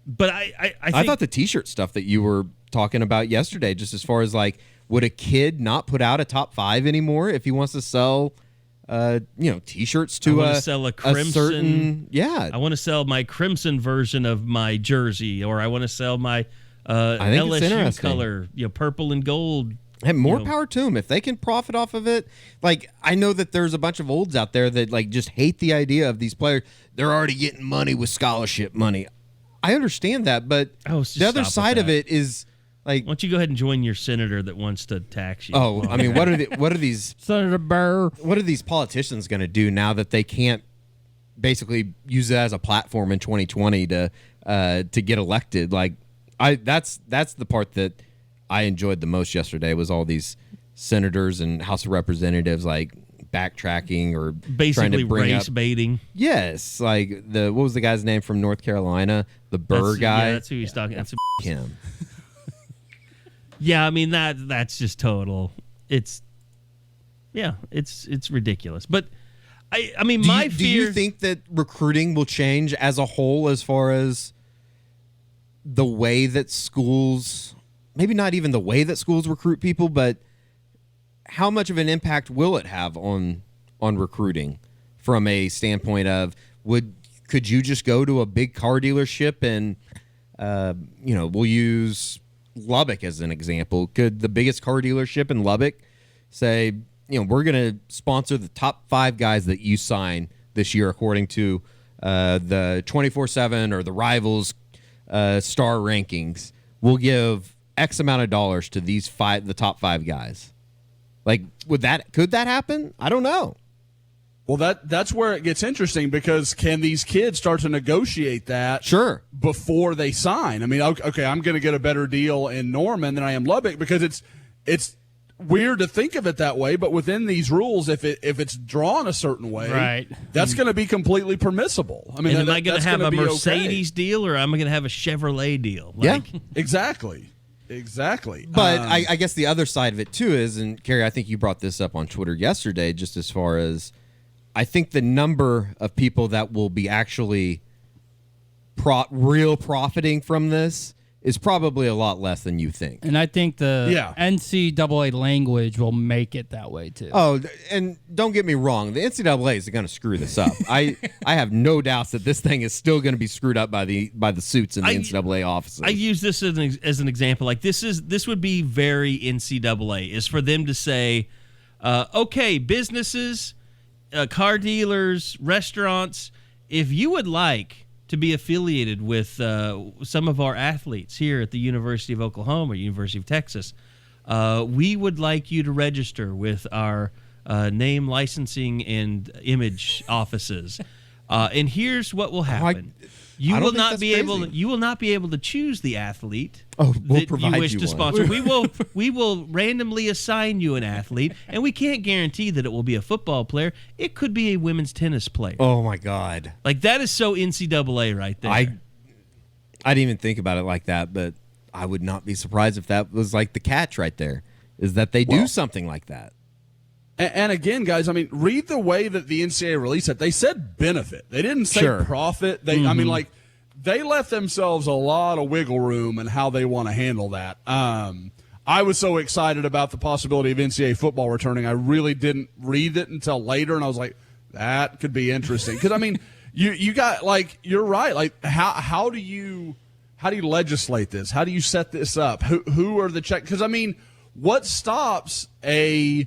But I I thought the T-shirt stuff that you were talking about yesterday, just as far as like, would a kid not put out a top 5 anymore if he wants to sell, T-shirts to sell a a crimson. certain, I want to sell my crimson version of my jersey, or I want to sell my I think it's LSU interesting. color, purple and gold. And more power to them if they can profit off of it. Like, I know that there's a bunch of olds out there that like just hate the idea of these players. They're already getting money with scholarship money. I understand that, but the other side of it is like, why don't you go ahead and join your senator that wants to tax you? oh, I mean, what are these Senator Burr? What are these politicians going to do now that they can't basically use it as a platform in 2020 to get elected? Like, that's the part that I enjoyed the most yesterday, was all these senators and House of Representatives like backtracking or trying basically to bring race up, baiting. yes, like what was the guy's name from North Carolina, the Burr guy? Yeah, that's who he's talking. That's him. Yeah, I mean that's just total. It's ridiculous. But I mean, my do fear. you think that recruiting will change as a whole, as far as the way that schools, maybe not even the way that schools recruit people, but how much of an impact will it have on recruiting, from a standpoint of could you just go to a big car dealership and we'll use Lubbock as an example. Could the biggest car dealership in Lubbock say, we're going to sponsor the top 5 guys that you sign this year according to the 24/7 or the Rivals star rankings. We'll give X amount of dollars to the top 5 guys. Like, could that happen? I don't know. Well, that's where it gets interesting, because can these kids start to negotiate that Sure. before they sign? I mean, okay, I'm going to get a better deal in Norman than I am Lubbock, because it's weird to think of it that way, but within these rules, if it's drawn a certain way, Right. that's going to be completely permissible. I mean, and am I going to that's have gonna a be Mercedes deal, or am I going to have a Chevrolet deal? Yeah. Exactly. But I guess the other side of it too is, and Carey, I think you brought this up on Twitter yesterday, just as far as I think the number of people that will be actually real profiting from this is probably a lot less than you think. And I think the NCAA language will make it that way too. Oh, and don't get me wrong, the NCAA is going to screw this up. I have no doubts that this thing is still going to be screwed up by the suits in the NCAA offices. I use this as an example. Like, this would be very NCAA, is for them to say, okay, businesses, car dealers, restaurants, if you would like to be affiliated with some of our athletes here at the University of Oklahoma or University of Texas, we would like you to register with our name licensing and image offices. And here's what will happen. You I don't will think not that's be able. crazy. You will not be able to choose the athlete Oh, we'll that provide you wish you to one. sponsor. We will randomly assign you an athlete, and we can't guarantee that it will be a football player. It could be a women's tennis player. Oh my God! Like that is so NCAA right there. I didn't even think about it like that, but I would not be surprised if that was like the catch right there, is that they do something like that. And again, guys, I mean, read the way that the NCAA released it. They said benefit. They didn't say Sure. profit. I mean, like, they left themselves a lot of wiggle room in how they want to handle that. I was so excited about the possibility of NCAA football returning. I really didn't read it until later, and I was like, that could be interesting. Because, I mean, you got, like, you're right. Like, how do you legislate this? How do you set this up? Who are the check? Because, I mean, what stops a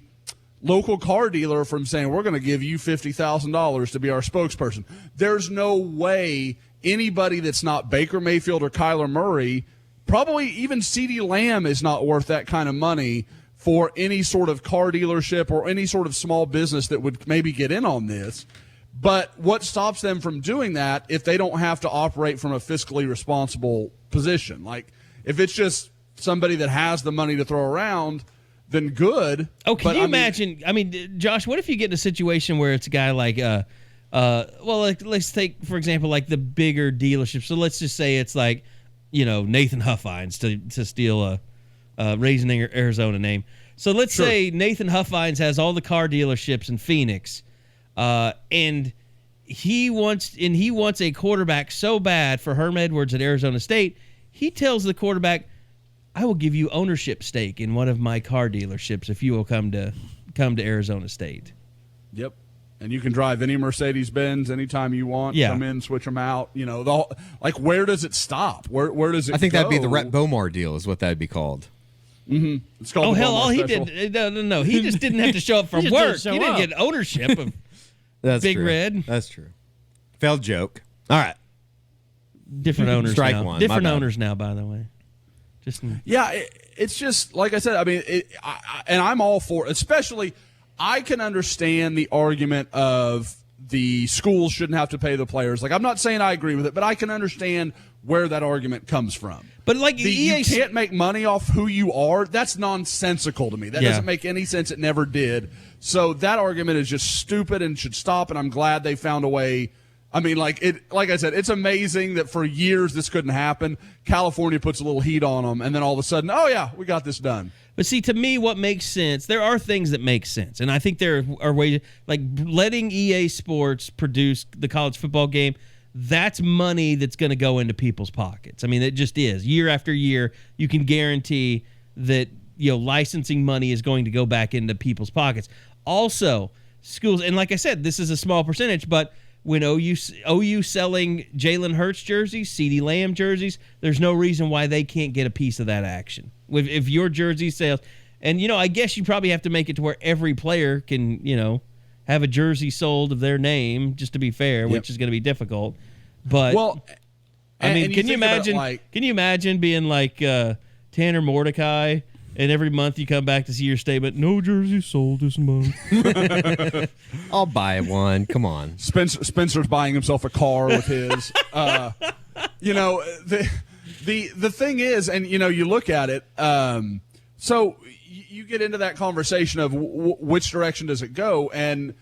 local car dealer from saying, we're going to give you $50,000 to be our spokesperson? There's no way anybody that's not Baker Mayfield or Kyler Murray, probably even CeeDee Lamb, is not worth that kind of money for any sort of car dealership or any sort of small business that would maybe get in on this. But what stops them from doing that if they don't have to operate from a fiscally responsible position? Like, if it's just somebody that has the money to throw around, then good. Oh, can you imagine? I mean, Josh, what if you get in a situation where it's a guy like, like, let's take, for example, like the bigger dealership. So let's just say it's like, Nathan Huffines, to steal a Raising Arizona name. So let's say Nathan Huffines has all the car dealerships in Phoenix, and he wants a quarterback so bad for Herm Edwards at Arizona State. He tells the quarterback, I will give you ownership stake in one of my car dealerships if you will come to Arizona State. Yep. And you can drive any Mercedes-Benz anytime you want. Yeah. Come in, switch them out. Where does it stop? Where does it I think go? that'd be the Rhett Bomar deal is what that'd be called. Mm-hmm. It's called Oh, the hell, Bomar all he Special. did, no. He just didn't have to show up for He just work. didn't show He didn't up. get ownership of That's Big true. Red. That's true. Failed joke. All right. Different owners Strike now. one. Different My bad. owners now, by the way. Just Yeah, it's just, like I said, I mean, and I'm all for it. Especially, I can understand the argument of the schools shouldn't have to pay the players. Like, I'm not saying I agree with it, but I can understand where that argument comes from. But like you can't make money off who you are. That's nonsensical to me. That doesn't make any sense. It never did. So that argument is just stupid and should stop. And I'm glad they found a way. I mean, like I said, it's amazing that for years this couldn't happen. California puts a little heat on them, and then all of a sudden, oh yeah, we got this done. But see, to me, what makes sense, there are things that make sense. And I think there are ways, like letting EA Sports produce the college football game, that's money that's going to go into people's pockets. I mean, it just is. Year after year, you can guarantee that licensing money is going to go back into people's pockets. Also, schools, and like I said, this is a small percentage, but when OU selling Jalen Hurts jerseys, CeeDee Lamb jerseys, there's no reason why they can't get a piece of that action. If your jersey sales, and I guess you probably have to make it to where every player can, have a jersey sold of their name, just to be fair, which is going to be difficult. But I mean, can you imagine? Can you imagine being like Tanner Mordecai? And every month you come back to see your statement, no jersey sold this month. I'll buy one. Come on. Spencer's buying himself a car with his. The thing is, and you look at it, so you get into that conversation of which direction does it go, and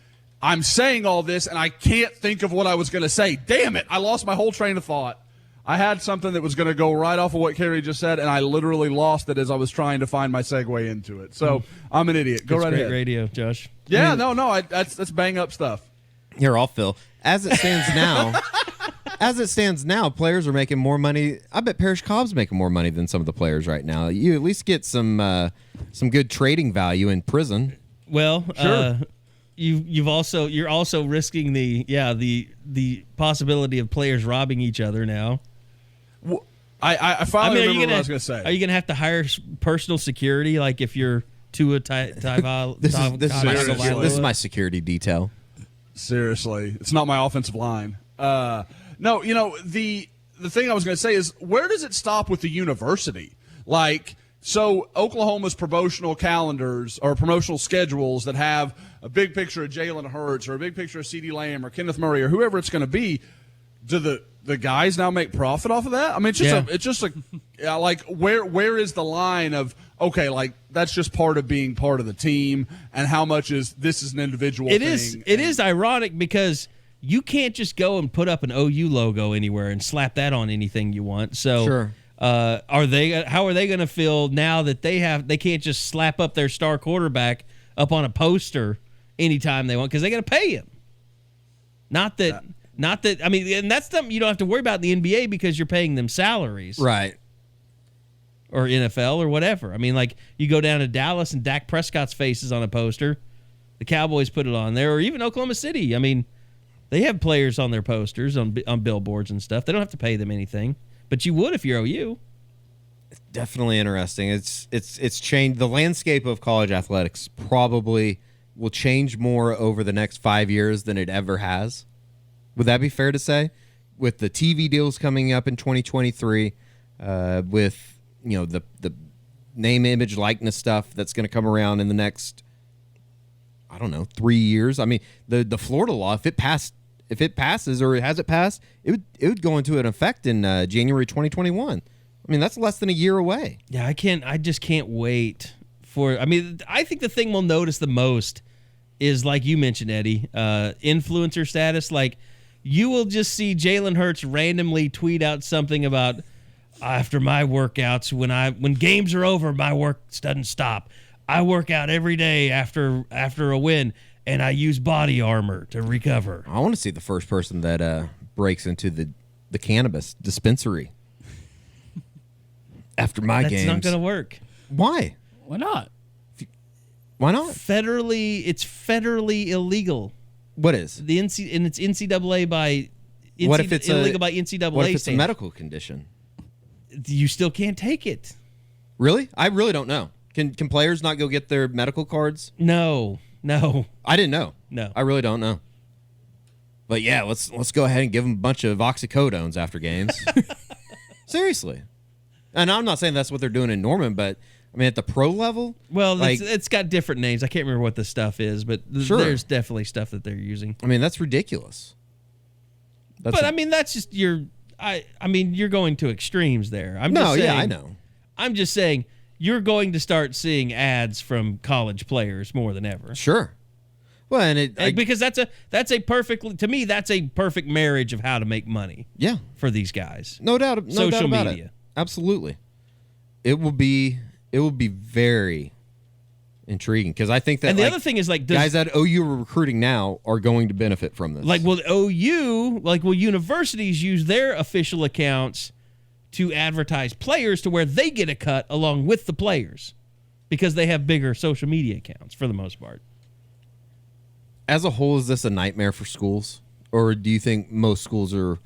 I'm saying all this, and I can't think of what I was going to say. Damn it, I lost my whole train of thought. I had something that was going to go right off of what Carey just said, and I literally lost it as I was trying to find my segue into it. So I'm an idiot. Go right ahead. Great radio, Josh. Yeah, that's bang up stuff. Here, I'll fill. As it stands now, players are making more money. I bet Parrish Cobb's making more money than some of the players right now. You at least get some good trading value in prison. Well, sure. You're also risking the possibility of players robbing each other now. Well, I finally remember what I was going to say. Are you going to have to hire personal security, like if you're Tua Tagovailoa? This is my security detail. Seriously, it's not my offensive line. No, the thing I was going to say is, where does it stop with the university? Like, so Oklahoma's promotional calendars or promotional schedules that have a big picture of Jalen Hurts or a big picture of CeeDee Lamb or Kenneth Murray or whoever it's going to be, do the the guys now make profit off of that? I mean, it's just like where is the line of, okay, like that's just part of being part of the team, and how much is this is an individual thing? It is ironic because you can't just go and put up an OU logo anywhere and slap that on anything you want. So Sure. how are they going to feel now that they can't just slap up their star quarterback up on a poster anytime they want, because they got to pay him. Not that I mean, and that's something you don't have to worry about in the NBA because you're paying them salaries. Right. Or NFL or whatever. I mean, like you go down to Dallas and Dak Prescott's face is on a poster. The Cowboys put it on there, or even Oklahoma City. I mean, they have players on their posters on billboards and stuff. They don't have to pay them anything, but you would if you're OU. Definitely interesting. It's changed. The landscape of college athletics probably will change more over the next 5 years than it ever has. Would that be fair to say? With the TV deals coming up in 2023, with the name, image, likeness stuff that's going to come around in the next, I don't know, 3 years. I mean, the Florida law, if it passes or has it passed, it would go into an effect in January 2021. I mean, that's less than a year away. Yeah, I just can't wait for. I mean, I think the thing we'll notice the most is, like you mentioned, Eddie, influencer status. Like, you will just see Jalen Hurts randomly tweet out something about, after my workouts, when games are over, my work doesn't stop. I work out every day after a win, and I use body armor to recover. I want to see the first person that breaks into the cannabis dispensary after my games. That's not going to work. Why? Why not? Why not? It's federally illegal. What is? And it's NCAA by. What if it's illegal by NCAA? What if it's a standards? medical condition? You still can't take it. Really? I really don't know. Can players not go get their medical cards? No. I didn't know. No. I really don't know. But yeah, let's go ahead and give them a bunch of oxycodones after games. Seriously. And I'm not saying that's what they're doing in Norman, but I mean at the pro level. Well, it's got different names. I can't remember what the stuff is, but there's definitely stuff that they're using. I mean, that's ridiculous. I mean, that's just I mean, you're going to extremes there. I know. I'm just saying you're going to start seeing ads from college players more than ever. Sure. Well, because that's a perfect marriage of how to make money. Yeah. For these guys. No doubt Social about media. It. Absolutely. It will be very intriguing because I think that the other thing is guys that OU are recruiting now are going to benefit from this. Will universities use their official accounts to advertise players to where they get a cut along with the players because they have bigger social media accounts for the most part. As a whole, is this a nightmare for schools, or do you think most schools are?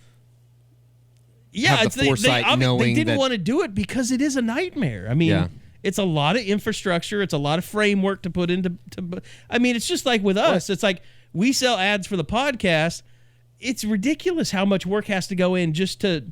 Yeah, have the foresight knowing they didn't that, want to do it because it is a nightmare. I mean, it's a lot of infrastructure. It's a lot of framework to put into. I mean, it's just like with us. It's like we sell ads for the podcast. It's ridiculous how much work has to go in just to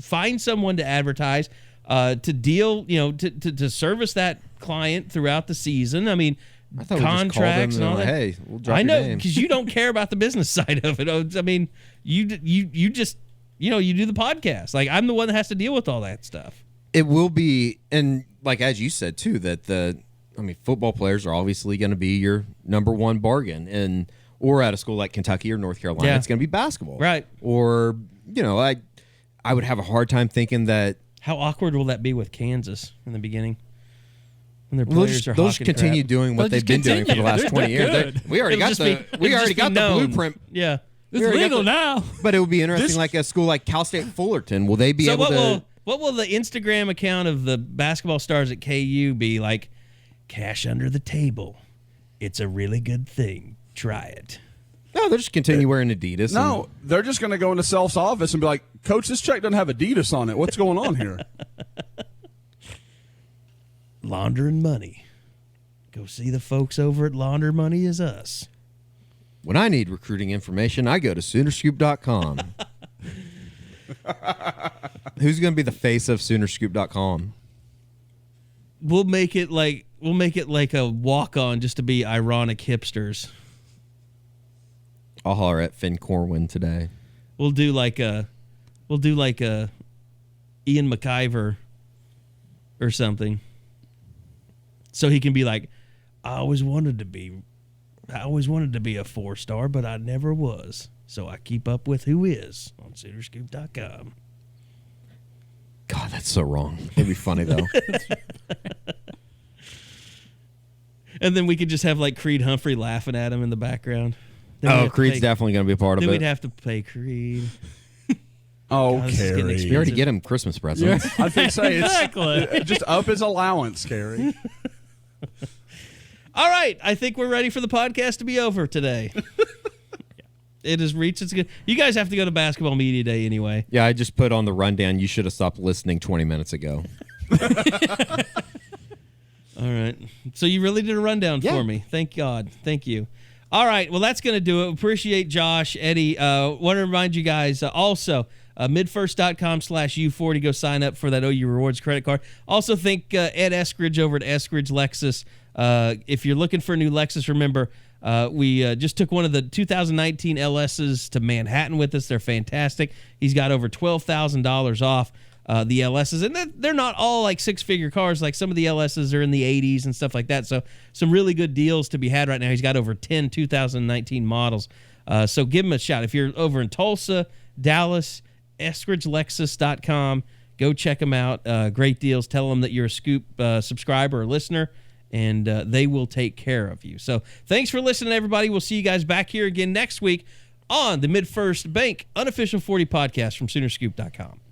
find someone to advertise, to deal, to service that client throughout the season. I mean, I thought contracts we just called them and all that. Hey, we'll drop I know, your name. because you don't care about the business side of it. I mean, you just you do the podcast. Like, I'm the one that has to deal with all that stuff. It will be, and like as you said too, that football players are obviously going to be your number one bargain, or at a school like Kentucky or North Carolina, it's going to be basketball, right? Or I would have a hard time thinking that. How awkward will that be with Kansas in the beginning? When their players are they'll just continue doing what they've been doing for the last 20 years. We already got the blueprint. Yeah. It's legal now. But it would be interesting, like a school like Cal State Fullerton. Will they be able to? What will the Instagram account of the basketball stars at KU be like? Cash under the table. It's a really good thing. Try it. No, they'll just continue wearing Adidas. No, they're just going to go into Self's office and be like, Coach, this check doesn't have Adidas on it. What's going on here? Laundering money. Go see the folks over at Launder Money Is Us. When I need recruiting information, I go to Soonerscoop.com. Who's going to be the face of Soonerscoop.com? We'll make it like a walk-on just to be ironic hipsters. I'll holler at Finn Corwin today. We'll do like a We'll do like a Ian McIver or something. So he can be like, I always wanted to be a 4-star, but I never was. So I keep up with who is on Soonerscoop.com. God, that's so wrong. It'd be funny though. And then we could just have like Creed Humphrey laughing at him in the background. Creed's definitely going to be a part of then it. we'd have to pay Creed. Oh, God, this is getting Carey. expensive. You already get him Christmas presents. I think so. Exactly. Just up his allowance, Carey. All right, I think we're ready for the podcast to be over today. It has reached its good. You guys have to go to Basketball Media Day anyway. Yeah, I just put on the rundown. You should have stopped listening 20 minutes ago. All right. So you really did a rundown for me. Thank God. Thank you. All right. Well, that's going to do it. Appreciate Josh, Eddie. Want to remind you guys also, midfirst.com/U40. Go sign up for that OU Rewards credit card. Also, thank Ed Eskridge over at Eskridge Lexus. If you're looking for a new Lexus, remember, we just took one of the 2019 LSs to Manhattan with us. They're fantastic. He's got over $12,000 off the LSs. And they're not all like six-figure cars. Like some of the LSs are in the 80s and stuff like that. So some really good deals to be had right now. He's got over 10 2019 models. So give him a shout. If you're over in Tulsa, Dallas, EskridgeLexus.com. Go check them out. Great deals. Tell them that you're a Scoop subscriber or listener, and they will take care of you. So thanks for listening, everybody. We'll see you guys back here again next week on the Midfirst Bank Unofficial 40 podcast from Soonerscoop.com.